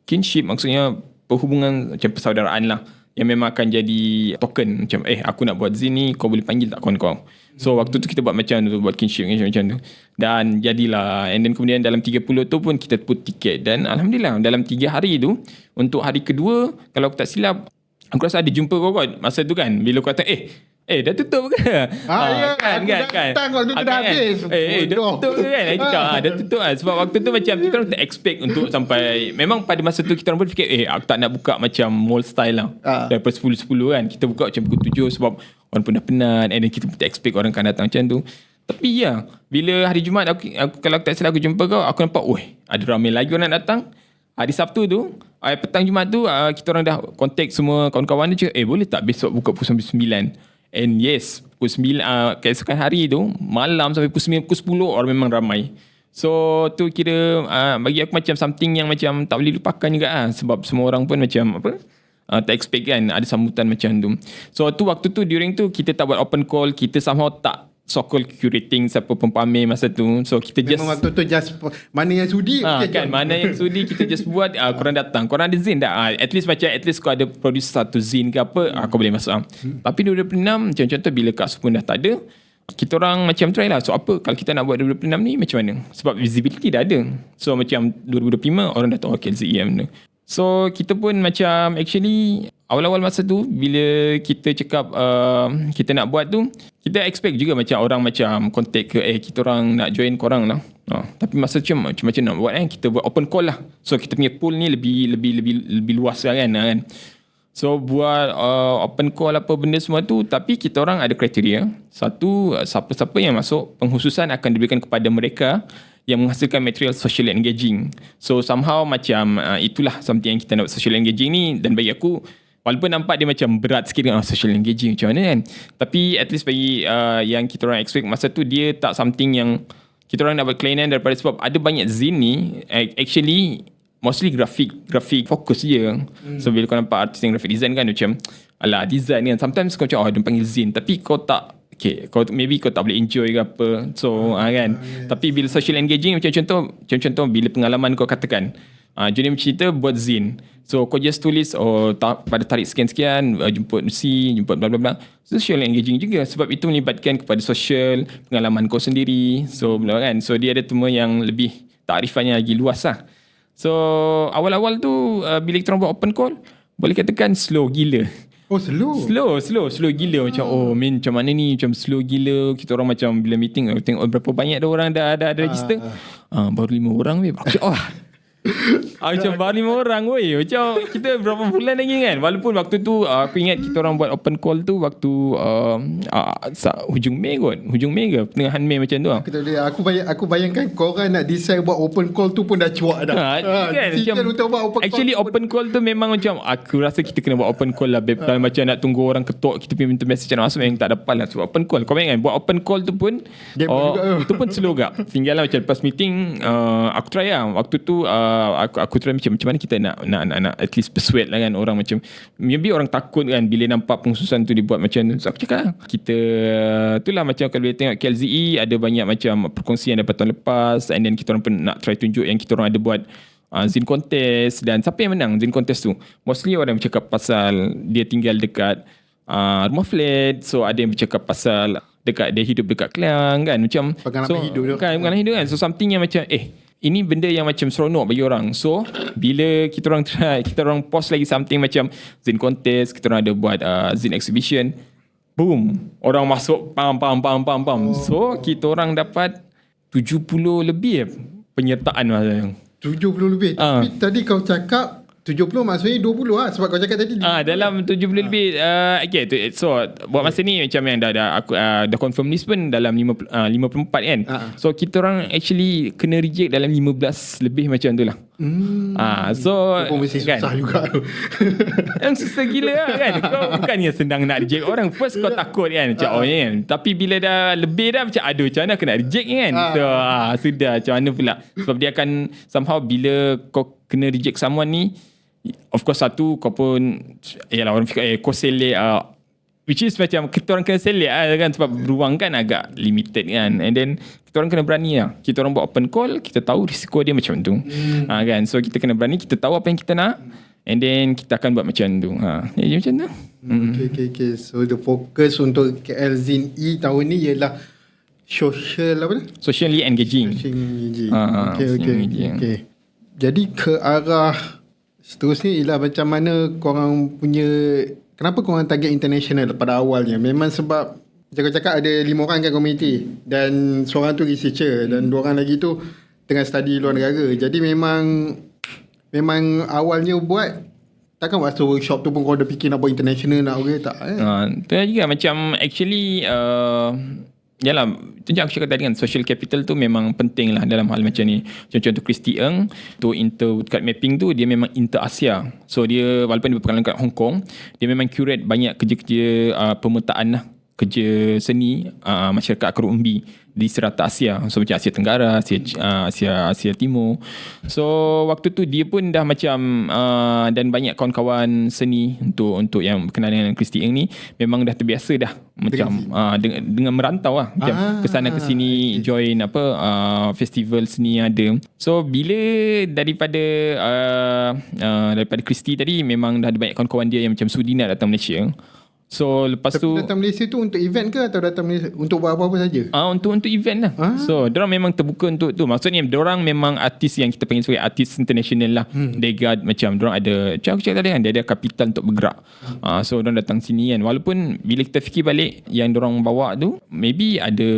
kinship, maksudnya perhubungan macam persaudaraan lah, yang memang akan jadi token macam aku nak buat Zin ni, kau boleh panggil tak kawan kau. So waktu tu kita buat macam tu, buat kinship macam tu, dan jadilah. And then kemudian dalam 30 tu pun kita put tiket, dan alhamdulillah dalam 3 hari tu, untuk hari kedua kalau aku tak silap, aku rasa ada jumpa kau masa tu kan, bila kau kata dah tutup ke? Kan. Datang waktu tu dah habis. Dah tutup ke kan? Dah tutup kan. Sebab waktu tu macam kita orang tak expect untuk sampai, memang pada masa tu kita orang pun fikir aku tak nak buka macam mall style lah. Daripada 10-10 kan, kita buka macam pukul 7 sebab orang pun dah penat, and then kita pun tak expect orang akan datang macam tu. Tapi bila hari Jumaat aku kalau aku tak salah aku jumpa kau, aku nampak ada ramai lagi orang datang. Hari Sabtu tu, petang Jumaat tu, kita orang dah contact semua kawan-kawan dia, boleh tak besok buka pukul 9? And yes, pukul 9, keesokan hari tu, malam sampai pukul 9, pukul 10, orang memang ramai. So tu kira bagi aku macam something yang macam tak boleh lupakan juga sebab semua orang pun macam tak expect kan ada sambutan macam tu. So tu waktu tu, during tu kita tak buat open call, kita somehow tak so-called curating siapa pempamer masa tu. So kita just memang waktu tu just mana yang sudi kan, mana yang sudi kita just buat, korang datang, korang ada Zin tak, at least kau ada produce satu Zin ke apa, kau boleh masuk. Tapi 2026 macam contoh bila Kak Su pun dah tak ada, kita orang macam try lah. So apa kalau kita nak buat 2026 ni macam mana, sebab visibility dah ada. So macam 2025 orang dah tahu KLZEM ni. So kita pun macam actually awal-awal masa tu bila kita cakap kita nak buat tu, kita expect juga macam orang macam contact ke kita orang nak join korang lah. Tapi masa macam nak buat kita buat open call lah. So kita punya pool ni lebih luas lah kan. So buat open call apa benda semua tu, tapi kita orang ada kriteria. Satu, siapa-siapa yang masuk, pengkhususan akan diberikan kepada mereka yang menghasilkan material social engaging. So somehow macam itulah something yang kita nak social engaging ni. Dan bagi aku, walaupun nampak dia macam berat sikit dengan social engaging macam mana kan, tapi at least bagi yang kita orang expect masa tu, dia tak something yang kita orang dapat kelainan daripada, sebab ada banyak zine ni actually mostly grafik fokus je. So bila kau nampak artis yang graphic design kan macam alah design kan, sometimes kau macam dia panggil zine, tapi kau tak maybe kau tak boleh enjoy ke apa. So kan. Tapi bila social engaging macam contoh bila pengalaman kau katakan Johnny cerita buat zine. So kau just tulis pada tarikh sekian-sekian jemput si, jemput bla bla bla. Social engaging juga sebab itu melibatkan kepada social, pengalaman kau sendiri. So kan. So dia ada tema yang lebih takrifannya lagi luas lah. So awal-awal tu bila kita orang buat open call, boleh katakan slow gila. Oh slow gila. Macam macam mana ni, macam slow gila. Kita orang macam bila meeting tengok berapa banyak dah orang dah register. Baru 5 orang weh. Macam baru 5 orang weh. Macam kita berapa bulan lagi kan. Walaupun waktu tu aku ingat kita orang buat open call tu waktu hujung Mei ke pertengahan Mei macam tu. Aku bayangkan korang nak decide buat open call tu pun dah cuak dah. Kan, untuk buat open actually call. Open call tu memang macam aku rasa kita kena buat open call lah babe. Macam nak tunggu orang ketuk kita punya minta message nak masuk yang tak dapat lah. Sebab open call kau bayangkan buat open call tu pun itu pun slow gak. Tinggal lah macam lepas meeting aku try lah. Waktu tu aku try macam mana kita nak at least persuade lah kan orang. Macam maybe orang takut kan bila nampak pengkhususan tu dibuat macam tu. So aku cakap kita itulah macam kalau boleh tengok KLZE ada banyak macam perkongsian daripada tahun lepas, and then kita orang pun nak try tunjuk yang kita orang ada buat zine contest. Dan siapa yang menang zine contest tu, mostly orang bercakap pasal dia tinggal dekat rumah flat. So ada yang bercakap pasal dia hidup dekat Klang kan, macam pengalaman hidup kan. So something yang macam ini benda yang macam seronok bagi orang. So bila kita orang post lagi something macam zine contest, kita orang ada buat zine exhibition, boom, orang masuk pam. So kita orang dapat 70 lebih penyertaan masa 70 lebih. Tapi tadi kau cakap 70 maksudnya 20 lah. Sebab kau cakap tadi dalam 70 lebih. So buat masa ni macam yang aku dah confirm list pun dalam 54 kan. So kita orang actually kena reject dalam 15 lebih macam tu lah. So pun mesti kan, susah juga tu. yang susah gila lah kan. Kau bukannya senang nak reject orang. First kau takut kan macam kan. Tapi bila dah lebih dah macam macam mana aku nak reject kan. So sudah macam mana pula. Sebab dia akan somehow bila kau kena reject someone ni, of course satu kau pun orang fikir kau select which is macam kita orang kena select kan, sebab ruang kan agak limited kan. And then kita orang kena berani lah. Kita orang buat open call, kita tahu risiko dia macam tu kan. So kita kena berani, kita tahu apa yang kita nak, and then kita akan buat macam tu. Jadi macam tu. Okay. So the focus untuk KLZE tahun ni ialah socially engaging. Okay. Jadi ke arah seterusnya ialah macam mana korang punya, kenapa korang target international pada awalnya? Memang sebab cakap ada 5 orang kan community, dan seorang tu researcher, dan 2 orang lagi tu tengah study luar negara. Jadi memang awalnya buat, takkan waktu workshop tu pun kau dah fikir nak buat international nak tak tu juga macam actually yalah, tu aku cakap tadi kan, social capital tu memang penting lah dalam hal macam ni. Contoh Christy Ng tu dekat mapping tu, dia memang inter-Asia. So dia walaupun dia berpengalaman kat Hong Kong, dia memang curate banyak kerja-kerja pemetaan lah, kerja seni masyarakat akar umbi di serata Asia. So macam Asia Tenggara, Asia Timur. So waktu tu dia pun dah macam dan banyak kawan-kawan seni untuk yang berkenaan dengan Christy Ng ni memang dah terbiasa dah macam dengan merantau lah, macam kesana ke sini join festival seni yang ada. So bila daripada Christy tadi memang dah ada banyak kawan-kawan dia yang macam sudi nak datang Malaysia. So lepas Tapi tu datang Malaysia tu untuk event ke atau datang Malaysia untuk buat apa-apa saja? untuk event lah. So diorang memang terbuka untuk tu. Maksudnya diorang memang artis yang kita panggil sebagai artis international lah. They got macam diorang ada, macam aku cakap tadi kan, dia ada kapital untuk bergerak. So diorang datang sini kan. Walaupun bila kita fikir balik yang diorang bawa tu maybe ada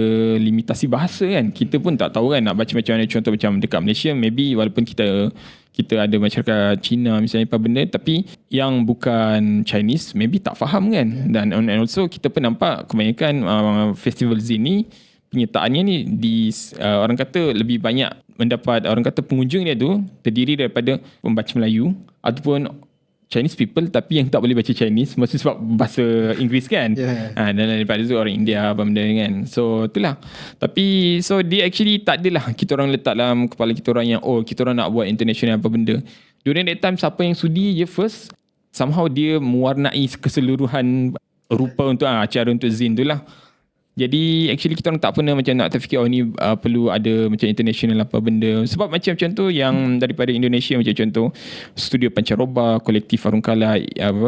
limitasi bahasa kan. Kita pun tak tahu kan nak baca macam mana. Contoh macam dekat Malaysia maybe walaupun kita ada masyarakat Cina misalnya apa benda, tapi yang bukan Chinese maybe tak faham kan. Dan and also kita pun nampak kebanyakan festival Zin ni penyertaannya ni orang kata lebih banyak mendapat, orang kata pengunjung dia tu terdiri daripada pembaca Melayu ataupun Chinese people tapi yang tak boleh baca Chinese, maksud sebab bahasa Inggeris kan. Dan daripada tu orang India apa benda kan. So itulah. Tapi so dia actually tak adalah kita orang letak dalam kepala kita orang yang kita orang nak buat international apa benda. During that time siapa yang sudi je first, somehow dia mewarnai keseluruhan rupa untuk acara untuk Zin tu lah. Jadi actually kita orang tak pernah macam nak terfikir ni perlu ada macam international apa benda. Sebab macam contoh yang daripada Indonesia macam contoh Studio Pancaroba, Kolektif Arungkala,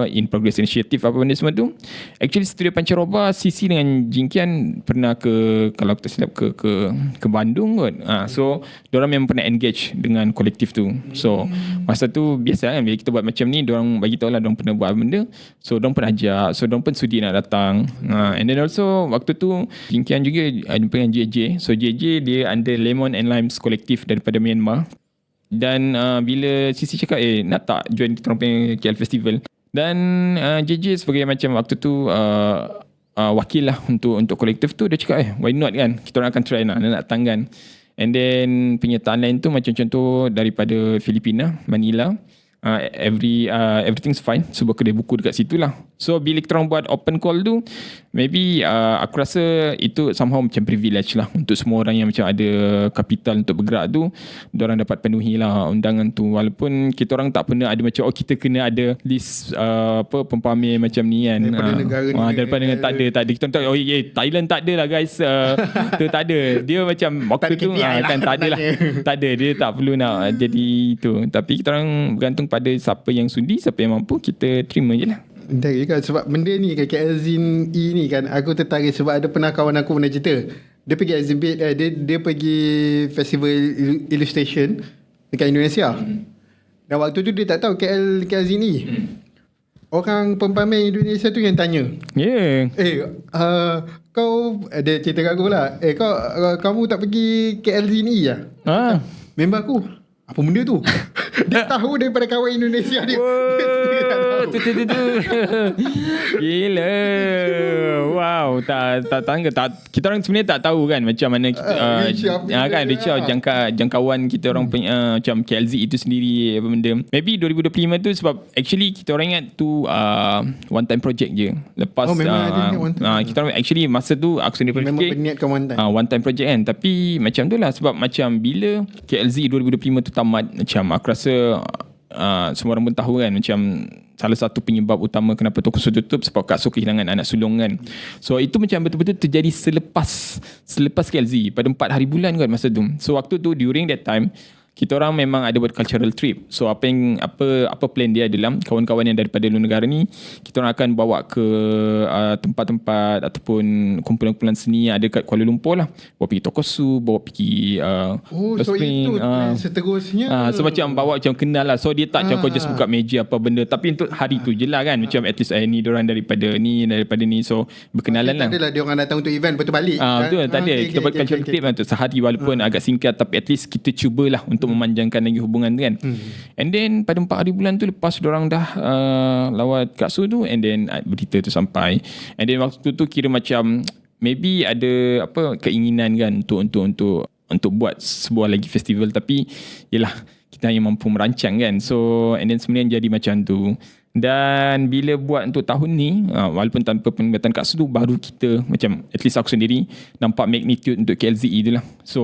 In Progress Initiative apa benda semua tu. Actually Studio Pancaroba Sisi dengan Jingkian pernah kalau aku tak silap ke Bandung kot. So diorang memang pernah engage dengan kolektif tu. So masa tu biasa kan bila kita buat macam ni, diorang bagi tahu lah diorang pernah buat benda. So diorang pun ajak, so diorang pun sudi nak datang. And then also waktu tu Jingkian juga jumpa dengan JJ. So JJ dia under Lemon and Limes kolektif daripada Myanmar. Dan bila Sisi cakap nak tak join kita orang punya KL Festival. Dan JJ sebagai macam waktu tu wakil lah untuk kolektif tu, dia cakap why not kan, kita orang akan try nak datang kan. And then penyertaan lain tu macam contoh daripada Filipina, Manila. Everything's fine. Sebuah kedai buku dekat situ lah. So bila kita orang buat open call tu, maybe aku rasa itu somehow macam privilege lah untuk semua orang yang macam ada kapital untuk bergerak tu. Diorang dapat penuhi lah undangan tu. Walaupun kita orang tak pernah ada macam kita kena ada list pempamer macam ni kan. Daripada negara ni daripada negara tak ada. Kita tak Thailand tak ada lah guys. Tu tak ada. Dia macam waktu tu kan tak ada lah. Tak ada. Dia tak perlu nak jadi tu. Tapi kita orang bergantung pada siapa yang sudi, siapa yang mampu, kita terima je lah. Dan juga sebab benda ni KL Zin E ni kan, aku tertarik sebab ada pernah kawan aku pernah cerita. Dia pergi exhibit, dia pergi festival illustration dekat Indonesia. Dan waktu tu dia tak tahu KL Zin E. Orang pempamer Indonesia tu yang tanya. Kau ada cerita kat aku lah. Kamu tak pergi KL Zin E lah? Member aku. Apa benda tu? Dia tahu daripada kawan Indonesia dia. Tu. Gila. Wow, tak kita orang sebenarnya tak tahu kan macam mana kita reach out jangkauan kita orang punya macam KLZ itu sendiri apa benda. Maybe 2025 tu sebab actually kita orang ingat tu one time project je. Lepas kita orang actually masa tu aku sendiri memang berniatkan one time project kan. Tapi macam tu lah sebab macam bila KLZ 2025 tu tamat, macam aku rasa semua orang pun tahu kan macam salah satu penyebab utama kenapa toko su tutup sebab Kak Su kehilangan anak sulung kan. So itu macam betul-betul terjadi selepas KLZ pada 4 hari bulan kan masa tu. So waktu tu during that time kita orang memang ada buat cultural trip. So apa plan dia adalah kawan-kawan yang daripada luar negara ni kita orang akan bawa ke tempat-tempat ataupun kumpulan-kumpulan seni yang ada kat Kuala Lumpur lah. Bawa pergi toko su, bawa pergi so itu seterusnya. So macam bawa macam kenal lah. So dia tak macam kau just buka meja apa benda, tapi untuk hari tu je lah kan. Macam at least ni diorang daripada ni. So berkenalan lah. Tak adalah diorang datang untuk event betul balik. Betul tak ada. Kita buat cultural trip lah untuk sehari walaupun agak singkat, tapi at least kita cubalah untuk memanjangkan lagi hubungan tu kan. And then pada 4 hari bulan tu lepas diorang dah lawat Kak Su tu, and then berita tu sampai. And then waktu tu kira macam maybe ada keinginan kan untuk buat sebuah lagi festival, tapi yelah kita hanya mampu merancang kan. So and then sebenarnya jadi macam tu. Dan bila buat untuk tahun ni walaupun tanpa penglibatan Kak Su tu, baru kita macam at least aku sendiri nampak magnitude untuk KLZE tu lah. So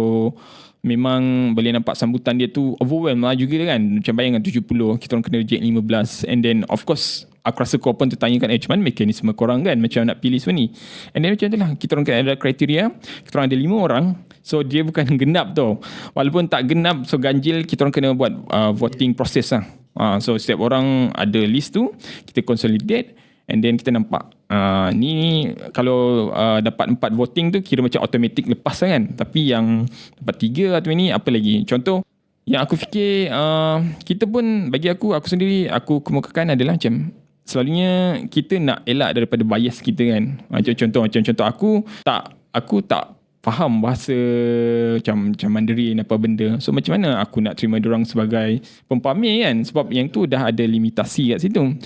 memang boleh nampak sambutan dia tu overwhelm lah juga kan. Macam bayangkan 70 kita orang kena reject 15. And then of course aku rasa kau pun tertanyakan macam mana mekanisme korang kan macam nak pilih semua ni. And then macam tu lah, kita orang ada kriteria. Kita orang ada 5 orang. So dia bukan genap tau. Walaupun tak genap, so ganjil, kita orang kena buat voting process lah. So setiap orang ada list tu, kita consolidate. And then kita nampak ni kalau dapat 4 voting tu kira macam automatic lepas lah kan. Tapi yang dapat 3 atau ni apa lagi. Contoh yang aku fikir kita pun, bagi aku sendiri, aku kemukakan adalah macam selalunya kita nak elak daripada bias kita kan. Macam contoh aku tak faham bahasa macam Mandarin apa benda. So macam mana aku nak terima diorang sebagai pempamir kan, sebab yang tu dah ada limitasi kat situ.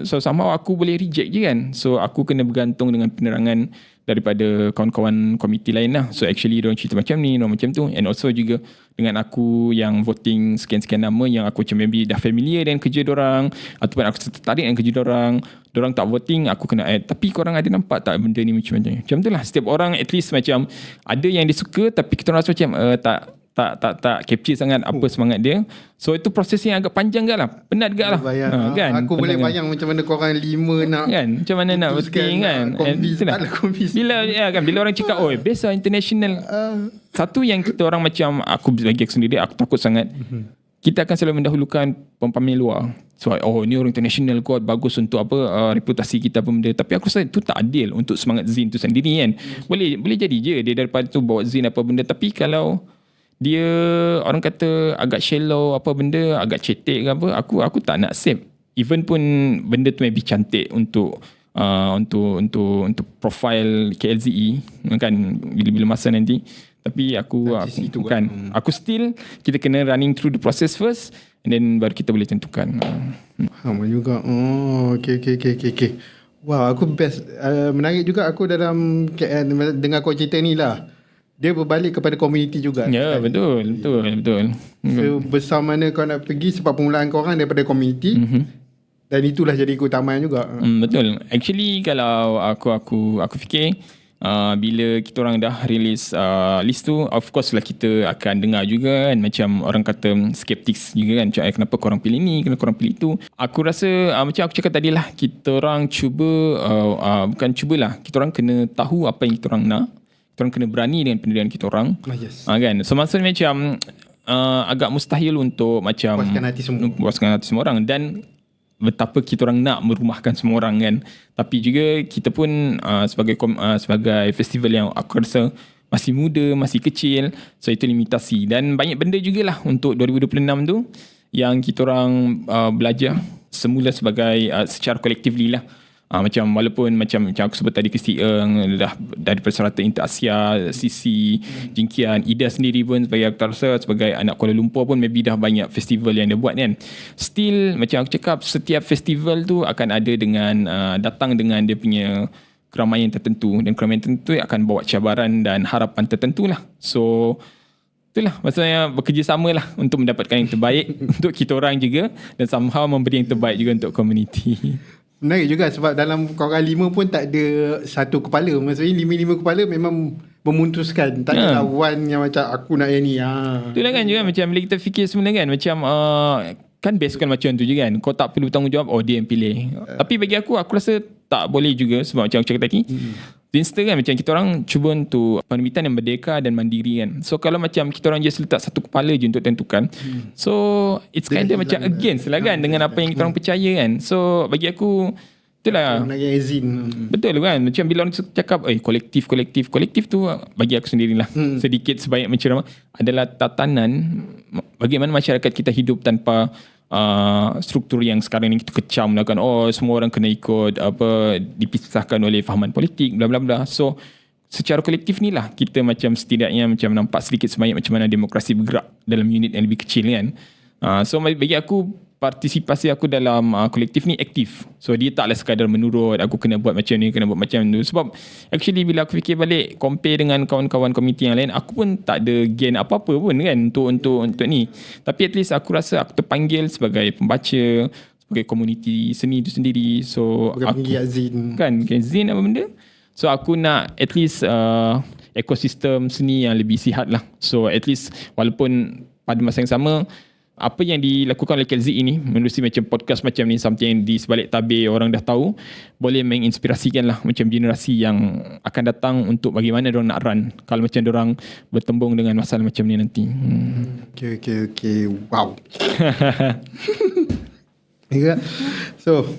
So somehow aku boleh reject je kan. So aku kena bergantung dengan penerangan daripada kawan-kawan komiti lain lah. So actually diorang cerita macam ni, diorang macam tu. And also juga dengan aku yang voting sekian-sekian nama yang aku macam maybe dah familiar dengan kerja diorang, ataupun aku tertarik dengan kerja diorang tak voting, aku kena add. Tapi korang ada nampak tak benda ni macam tu lah. Setiap orang at least macam ada yang dia suka, tapi kita rasa macam tak capture sangat apa semangat dia. So itu proses yang agak panjang kan lah. Penat juga lah. Kan? Aku boleh bayang macam mana korang 5 nak kan, macam mana nak voting kan. Bila orang cakap best lah international. Satu yang kita orang macam bagi aku sendiri, aku takut sangat. Kita akan selalu mendahulukan pempamir luar. So ni orang international kot, bagus untuk reputasi kita apa benda. Tapi aku rasa itu tak adil untuk semangat Zin tu sendiri kan. Boleh jadi je dia daripada tu bawa Zin apa benda. Tapi kalau dia orang kata agak shallow apa benda, agak cetek ke apa, aku tak nak save. Even pun benda tu maybe cantik untuk profile KLZE kan bila masa nanti. Tapi aku aku still, kita kena running through the process first, and then baru kita boleh tentukan. Sama juga. Okay. Wow, aku best. Menarik juga aku dalam dengar kau cerita ni lah. Dia berbalik kepada komuniti juga. Ya, kan? Betul. So, besar mana kau nak pergi sebab permulaan kau orang daripada komuniti. Dan itulah jadi keutamaan juga. Betul. Actually kalau aku fikir bila kita orang dah release list tu, of course lah kita akan dengar juga kan, macam orang kata skeptics juga kan, macam kenapa korang pilih ni, kenapa korang pilih tu. Aku rasa macam aku cakap tadi lah, kita orang bukan cubalah, kita orang kena tahu apa yang kita orang nak. Kita orang kena berani dengan pendirian kita orang. Kan? So maksudnya macam agak mustahil untuk macam puaskan hati semua orang, dan betapa kita orang nak merumahkan semua orang kan. Tapi juga kita pun sebagai festival yang aku rasa masih muda, masih kecil, so itu limitasi. Dan banyak benda jugalah untuk 2026 tu yang kita orang belajar semula sebagai secara kolektif lah. Macam walaupun macam aku sebut tadi ke Sieng dah dari Perserata Inter-Asia, Sisi, Jingkian, Ida sendiri pun sebagai aku rasa sebagai anak Kuala Lumpur pun maybe dah banyak festival yang dia buat kan. Still macam aku cakap, setiap festival tu akan ada dengan datang dengan dia punya keramaian tertentu, dan keramaian tertentu akan bawa cabaran dan harapan tertentu lah. So itulah maksudnya bekerjasama lah untuk mendapatkan yang terbaik untuk kita orang juga, dan somehow memberi yang terbaik juga untuk komuniti. Menarik juga sebab dalam korang 5 pun tak ada satu kepala. Maksudnya 5 kepala memang memutuskan. Tak ada lawan yang macam aku nak yang ni. Itulah kan juga macam bila kita fikir sebenarnya kan, macam kan best kan macam tu je kan. Kau tak perlu bertanggungjawab, dia yang pilih. Tapi bagi aku rasa tak boleh juga, sebab macam aku cakap tadi, Insta kan macam kita orang cuba untuk penerbitan yang merdeka dan mandiri kan. So kalau macam kita orang just letak satu kepala je untuk tentukan, so it's kind of macam against lah kan dengan apa yang kita orang percaya kan. So bagi aku itulah betul kan, macam bila orang cakap kolektif tu, bagi aku sendirilah sedikit sebanyak mencerama adalah tatanan bagaimana masyarakat kita hidup tanpa struktur yang sekarang ni kita kecam lah kan, semua orang kena ikut dipisahkan oleh fahaman politik bla bla bla. So secara kolektif ni lah kita macam setidaknya macam nampak sedikit sebanyak macam mana demokrasi bergerak dalam unit yang lebih kecil kan. So bagi aku partisipasi aku dalam kolektif ni aktif. So dia taklah sekadar menurut aku kena buat macam ni, kena buat macam tu. Sebab actually bila aku fikir balik, compare dengan kawan-kawan komiti yang lain, aku pun tak ada gain apa-apa pun kan untuk ni. Tapi at least aku rasa aku terpanggil sebagai pembaca, sebagai komuniti seni itu sendiri. So aku Zin kan Zin apa benda. So aku nak at least ekosistem seni yang lebih sihat lah. So at least walaupun pada masa yang sama, apa yang dilakukan oleh KLZE ini, menerusi macam podcast macam ni, something yang di sebalik tabir orang dah tahu, boleh menginspirasikan lah macam generasi yang akan datang untuk bagaimana diorang nak run kalau macam diorang bertembung dengan masalah macam ni nanti. Okay. Wow. So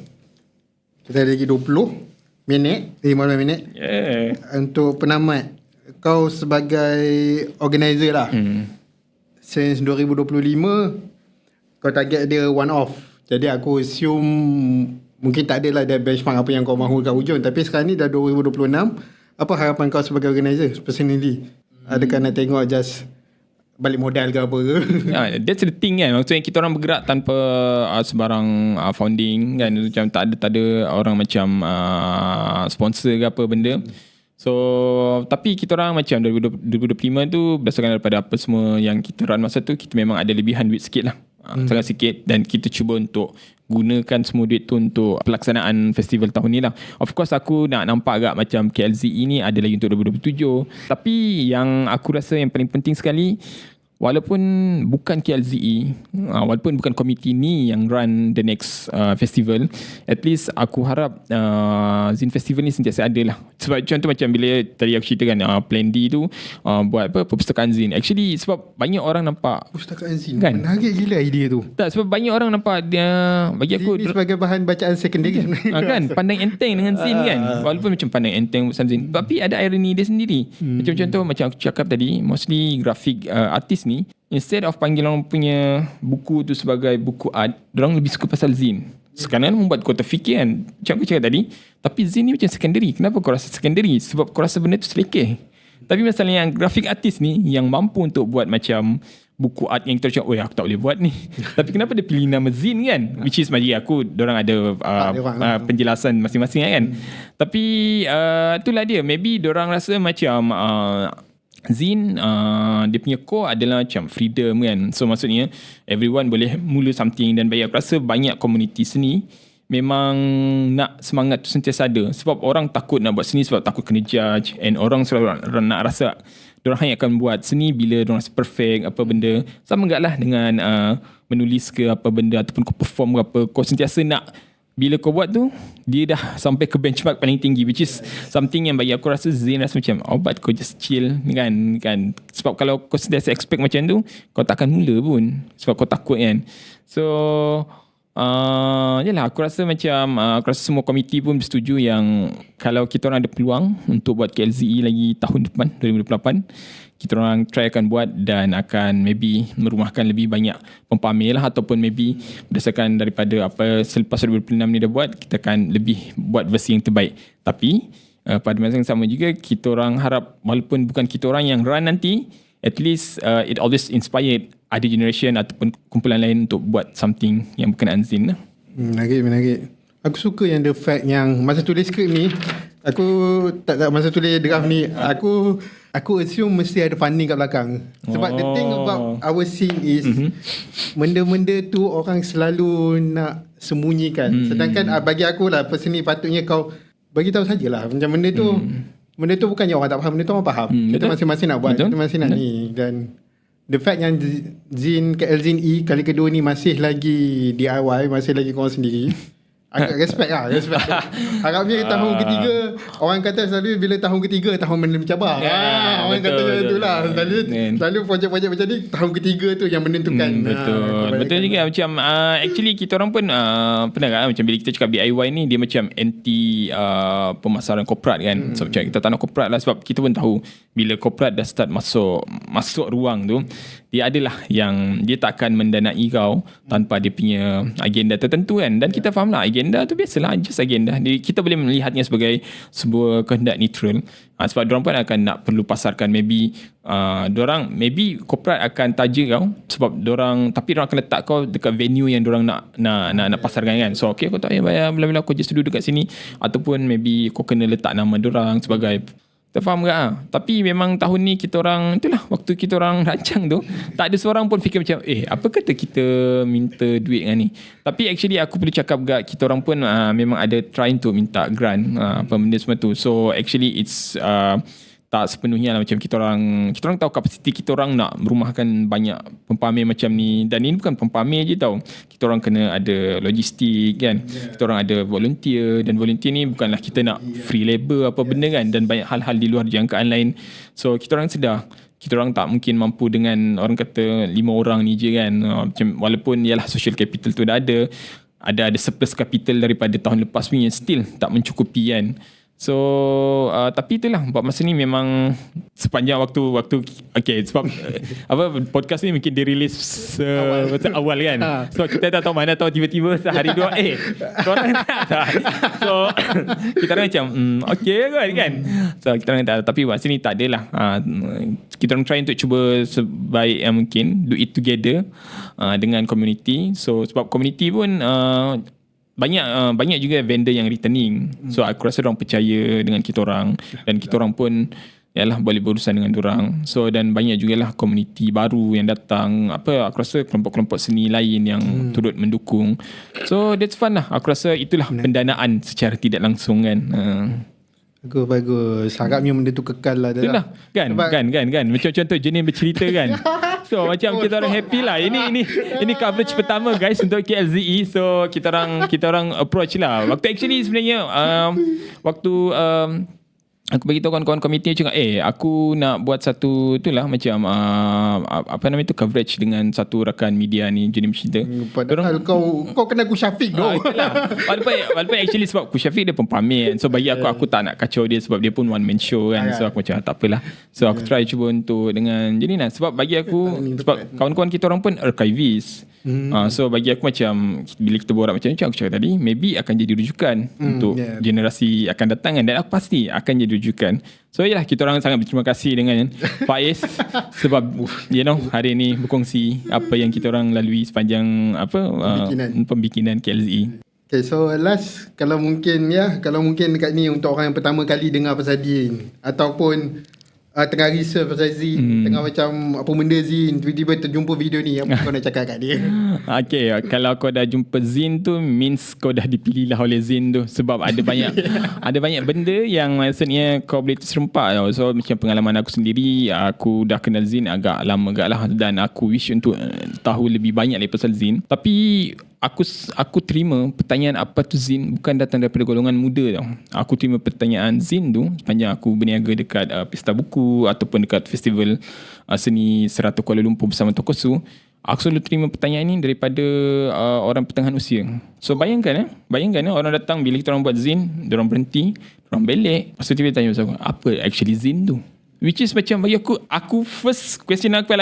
Kita ada lagi 20 minit, 15 minit untuk penamat. Kau sebagai organizer lah. Since 2025 kau target dia one off. Jadi aku assume mungkin tak adalah ada benchmark apa yang kau mahu kat hujung. Tapi sekarang ni dah 2026. Apa harapan kau sebagai organizer personally? Adakah nak tengok just balik modal ke apa ke? That's the thing kan. Maksudnya kita orang bergerak tanpa sebarang founding kan. Macam tak ada orang macam sponsor ke apa benda. So tapi kita orang macam 2025 tu berdasarkan daripada apa semua yang kita run masa tu, kita memang ada lebihan duit sikit lah. Sangat sikit, dan kita cuba untuk gunakan semua duit tu untuk pelaksanaan festival tahun ni lah. Of course aku nak nampak agak macam KLZE ni ada lagi untuk 2027. Tapi yang aku rasa yang paling penting sekali, walaupun bukan KLZE, walaupun bukan komiti ni yang run the next festival, at least aku harap Zine Festival ni sentiasa ada lah. Sebab contoh macam bila tadi aku ceritakan Plan D tu buat perpustakaan Zine. Actually sebab banyak orang nampak Perpustakaan Zine kan? Menarik gila idea tu. Tak, sebab banyak orang nampak dia, bagi aku Zine ni sebagai bahan bacaan secondary sebenarnya. kan, pandang enteng dengan Zine kan. Walaupun macam pandang enteng pasal Zine, tapi ada irony dia sendiri. Macam contoh macam aku cakap tadi, mostly grafik artis ni, instead of panggil orang punya buku tu sebagai buku art, orang lebih suka pasal Zine. Sekarang membuat kau terfikir kan, macam aku cakap tadi, tapi Zine ni macam secondary. Kenapa kau rasa secondary? Sebab kau rasa benda tu selekeh. Tapi masalahnya yang grafik artis ni yang mampu untuk buat macam buku art yang kita cakap, oh aku tak boleh buat ni. Tapi kenapa dia pilih nama Zine kan? Which is bagi aku, diorang ada penjelasan masing-masing kan. Tapi itulah dia. Maybe diorang rasa macam Zine dia punya core adalah macam freedom kan. So maksudnya everyone boleh mula something, dan bagi aku rasa banyak komuniti seni memang nak semangat tu sentiasa ada. Sebab orang takut nak buat seni sebab takut kena judge, and orang selalu nak rasa diorang hanya akan buat seni bila diorang rasa perfect apa benda. Sama enggak lah dengan menulis ke apa benda, ataupun kau perform ke apa, kau sentiasa nak bila kau buat tu dia dah sampai ke benchmark paling tinggi, which is something yang bagi aku rasa Zine rasa macam but kau just chill kan. Sebab kalau kau sentiasa expect macam tu, kau takkan mula pun sebab kau takut kan. So yalah, aku rasa macam aku rasa semua komiti pun bersetuju yang kalau kita orang ada peluang untuk buat KLZE lagi tahun depan 2028, kita orang try akan buat dan akan maybe merumahkan lebih banyak pempamer lah, ataupun maybe berdasarkan daripada apa selepas 2026 ni dah buat, kita akan lebih buat versi yang terbaik. Tapi pada masa yang sama juga kita orang harap walaupun bukan kita orang yang run nanti, at least it always inspired ada generation ataupun kumpulan lain untuk buat something yang berkenaan Zine lah. Menarik. Aku suka yang the fact yang masa tulis skrip ni, aku tak masa tulis draft ni, aku assume mesti ada funding kat belakang. Sebab the thing about our scene is benda-benda tu orang selalu nak sembunyikan. Sedangkan bagi aku lah personally, patutnya kau bagi tahu sajalah macam benda tu. Benda tu bukannya orang tak faham, benda tu orang faham. Kita masing-masing nak buat, kita masing nak ni. Dan the fact yang Zine KLZE kali kedua ni masih lagi DIY, masih lagi korang sendiri, agak respect. Harapnya tahun ketiga, orang kata selalu bila tahun ketiga tahun benda mencabar. Orang kata macam tu lah. Selalu projek-projek macam ni tahun ketiga tu yang menentukan. Betul juga. Macam actually kita orang pun pernah kan macam bila kita cakap DIY ni, dia macam anti pemasaran korporat kan. So macam kita tak nak korporat lah, sebab kita pun tahu bila korporat dah start masuk ruang tu, dia adalah yang dia tak akan mendanai kau tanpa dia punya agenda tertentu kan. Dan kita faham lah agenda tu biasalah, just agenda. Kita boleh melihatnya sebagai sebuah kehendak neutral. Sebab diorang pun akan nak perlu pasarkan, maybe diorang, maybe korporat akan taja kau sebab diorang, tapi diorang akan letak kau dekat venue yang diorang nak pasarkan kan. So okay, kau tak payah bayar bila-bila, kau just duduk dekat sini, ataupun maybe kau kena letak nama diorang sebagai. Tak faham tak? Tapi memang tahun ni kita orang, itulah waktu kita orang rancang tu, tak ada seorang pun fikir macam apa kata kita minta duit dengan ni. Tapi actually aku perlu cakap juga, kita orang pun memang ada try untuk minta grant apa benda semua tu. So actually it's tak sepenuhnya lah macam kita orang tahu kapasiti kita orang nak merumahkan banyak pempamer macam ni. Dan ini bukan pempamer je tau, kita orang kena ada logistik kan. Kita orang ada volunteer, dan volunteer ni bukanlah kita nak free labor apa benda kan, dan banyak hal-hal di luar jangkaan lain. So kita orang sedar kita orang tak mungkin mampu dengan orang kata 5 orang ni je kan. Macam walaupun ialah social capital tu dah ada, ada surplus capital daripada tahun lepas punya, still tak mencukupi kan. So tapi itulah, buat masa ni memang sepanjang waktu okay, sebab podcast ni mungkin dirilis awal kan. So kita tak tahu mana, tahu tiba-tiba sehari dua korang tak. So kita orang macam okay kan. So kita orang tak, tapi buat sini tak adalah. Kita orang try untuk cuba sebaik yang mungkin, do it together dengan community. So sebab community pun banyak juga vendor yang returning. So aku rasa orang percaya dengan kita orang, dan kita orang pun boleh berurusan dengan orang. So dan banyak jugalah komuniti baru yang datang. Aku rasa kelompok-kelompok seni lain yang turut mendukung. So that's fun lah. Aku rasa itulah pendanaan secara tidak langsung kan. Bagus. Harapnya benda tu kekal lah. Itulah kan. Macam contoh Jenin bercerita kan. So macam kita orang happy lah. Ini coverage pertama guys untuk KLZE. So kita orang approach lah. Waktu actually sebenarnya waktu aku bagi tahu kawan-kawan komiti cakap aku nak buat satu itulah macam coverage dengan satu rakan media ni, Jenis bercerita. Padahal kau kena aku Syafiq tu. Walaupun actually sebab aku Syafiq dia pun pamit. So bagi aku tak nak kacau dia sebab dia pun one man show kan. So aku macam tak apalah. So aku try cuba untuk dengan Jenis lah. Sebab bagi aku, sebab kawan-kawan kita orang pun archivist. So bagi aku macam bila kita borak macam aku cakap tadi, maybe akan jadi rujukan untuk generasi akan datang kan. Dan aku pasti akan jadi rujukan. So yalah, kita orang sangat berterima kasih dengan Faiz sebab hari ni berkongsi apa yang kita orang lalui sepanjang pembikinan KLZE. Okay, so last, kalau mungkin dekat ni untuk orang yang pertama kali dengar pasal Zin, ataupun tengah research pasal Zin, tengah macam apa benda Zin, tiba-tiba terjumpa video ni, apa kau nak cakap kat dia? Okay, kalau kau dah jumpa Zin tu, means kau dah dipilih lah oleh Zin tu. Sebab ada banyak benda yang maksudnya kau boleh terserempak tau. So macam pengalaman aku sendiri, aku dah kenal Zin agak lama lah, dan aku wish untuk tahu lebih banyak lagi pasal Zin. Tapi aku terima pertanyaan apa tu Zin bukan datang daripada golongan muda tau. Aku terima pertanyaan Zin tu sepanjang aku berniaga dekat Pesta Buku ataupun dekat festival seni Serata Kuala Lumpur bersama Tokoh Su. Aku selalu terima pertanyaan ni daripada orang pertengahan usia. So bayangkan orang datang bila kita orang buat Zin, diorang berhenti, diorang belik, lepas tu tiba-tiba tanya pasal aku, apa actually Zin tu? Which is macam bagi aku first question aku,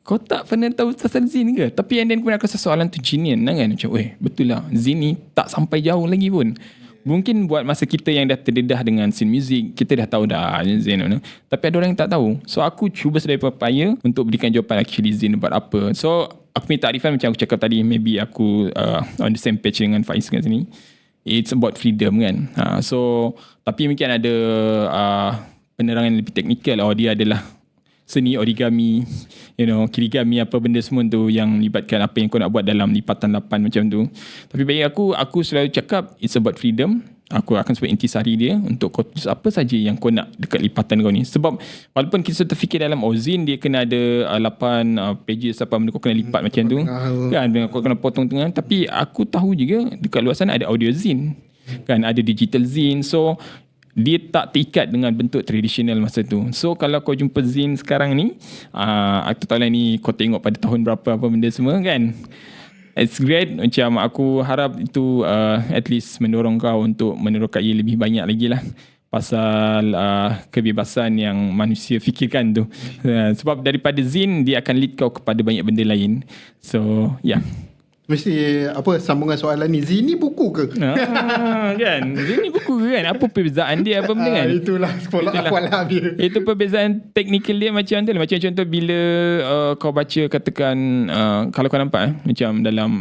kau tak pernah tahu pasal Zin ke? Tapi and then kemudian aku rasa soalan tu genuine lah kan. Macam betul lah, Zin ni tak sampai jauh lagi pun. Mungkin buat masa kita yang dah terdedah dengan scene music, kita dah tahu dah Zin mana. Tapi ada orang yang tak tahu. So aku cuba sedaya upaya untuk berikan jawapan actually Zin buat apa. So aku minta takrifan macam aku cakap tadi, maybe aku on the same page dengan Faiz kat sini. It's about freedom kan. So tapi mungkin ada penerangan lebih teknikal. Dia adalah seni origami, kirigami, apa benda semua tu yang libatkan apa yang kau nak buat dalam lipatan 8 macam tu. Tapi bagi aku selalu cakap it's about freedom. Aku akan sebut intisari dia untuk kau tulis apa saja yang kau nak dekat lipatan kau ni. Sebab walaupun kita terfikir dalam Zin dia kena ada 8 pages apa benda kau kena lipat macam tu kan, kau kena potong tengah. Tapi aku tahu juga dekat luar sana ada audio Zin kan, ada digital Zin. So dia tak terikat dengan bentuk tradisional masa tu. So kalau kau jumpa Zin sekarang ni, aku tak tahu lah ni kau tengok pada tahun berapa apa benda semua kan. It's great. Macam aku harap itu at least mendorong kau untuk menerokai lebih banyak lagi lah pasal kebebasan yang manusia fikirkan tu. Sebab daripada Zin dia akan lead kau kepada banyak benda lain. So yeah. Mesti sambungan soalan ni, Zin ni buku ke? Kan? Zin ni buku ke kan? Apa perbezaan dia, apa benda kan? Itulah follow-up dia. Itu perbezaan teknikal dia macam tu lah. Macam contoh bila kau baca katakan kalau kau nampak macam dalam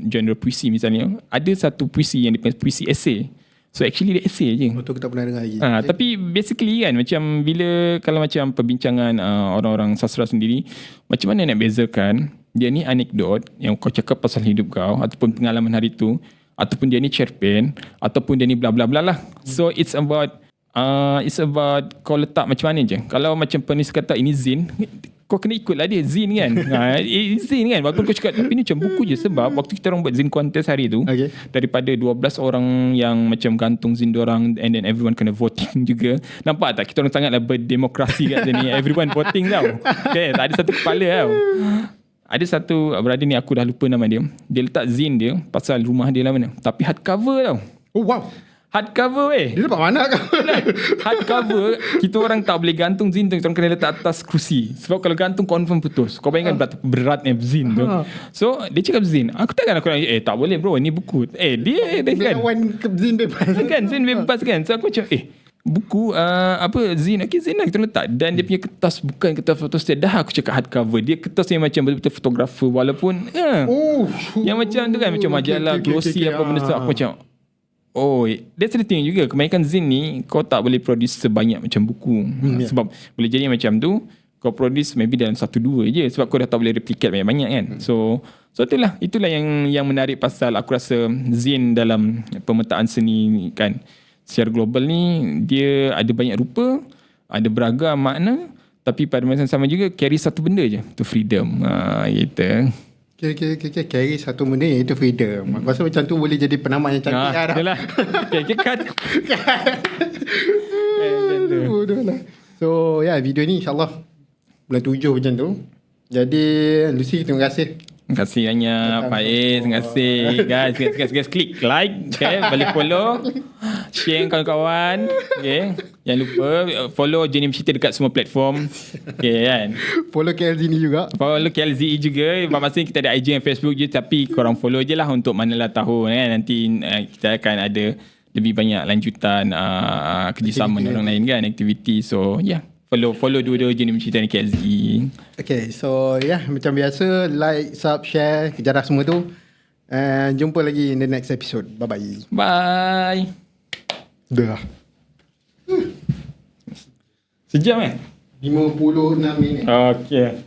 genre puisi misalnya, ada satu puisi yang dipanggil puisi esei. So actually dia essay je. Betul, kita pernah dengar lagi. Tapi basically kan, macam bila kalau macam perbincangan orang-orang sastra sendiri, macam mana nak bezakan dia ni anekdot yang kau cakap pasal hidup kau ataupun pengalaman hari tu, ataupun dia ni cerpen, ataupun dia ni bla bla bla lah. So it's about kau letak macam mana je. Kalau macam penulis kata ini Zin, kau kena ikut lah dia Zin kan. Zin kan, walaupun kau cakap tapi ni macam buku je. Sebab waktu kita orang buat Zin contest hari tu, daripada 12 orang yang macam gantung Zin diorang, and then everyone kena voting juga. Nampak tak kita orang sangatlah berdemokrasi kat sini. Everyone voting tau. Okay, tak ada satu kepala tau. Ada satu brother ni, aku dah lupa nama dia. Dia letak zin dia pasal rumah dia lah mana. Tapi hardcover tau. Oh wow. Hardcover Dia dapat mana kau? Hardcover, kita orang tak boleh gantung zin tu. Kita orang kena letak atas kerusi. Sebab kalau gantung confirm putus. Kau bayangkan berapa beratnya zin tu. So dia cakap zin. Aku takkan aku nak, tak boleh bro, ni buku. Dia kan. Lawan zin bebas. Kan zin bebas kan. So aku macam buku zin. Okay, zin lah kita letak. Dan dia punya kertas bukan kertas photostat. Dah aku cakap hardcover. Dia kertas yang macam betul-betul fotografer. Walaupun yang macam tu kan, macam majalah glossy apa benda tu. Aku macam that's the thing juga. Kebanyakan zin ni kau tak boleh produce sebanyak macam buku. Sebab boleh jadi macam tu, kau produce maybe dalam 1-2 je. Sebab kau dah tak boleh replicate banyak-banyak kan. So itulah yang menarik pasal aku rasa zin dalam pemetaan seni ni kan. Secara global ni dia ada banyak rupa, ada beragam makna, tapi pada masa sama juga carry satu benda je, tu freedom. Gitu. Okay. Carry satu benda iaitu freedom. Aku rasa macam tu boleh jadi penamat yang cantik lah. Yalah. Okay, cut. Bodoh lah. So video ni insyaAllah bulan 7 macam tu. Jadi Lucy, terima kasih. Terima kasih banyak Faiz. Terima kasih guys. Klik like, okay, boleh follow, share kawan-kawan, okay. Jangan lupa follow Jenim Cerita dekat semua platform, okay kan. Follow KLZ ni juga. Follow KLZ juga. Masing kita ada IG dan Facebook je, tapi korang follow je lah untuk manalah tahu kan. Nanti kita akan ada lebih banyak lanjutan kerjasama dengan orang lain kan, aktiviti. So follow dua-dua Jenim Cerita dan KLZ. Okay, so macam biasa, like, sub, share, kejarah semua tu. And jumpa lagi in the next episode. Bye-bye. Bye. Dah. Sejam 56 minit. Okay.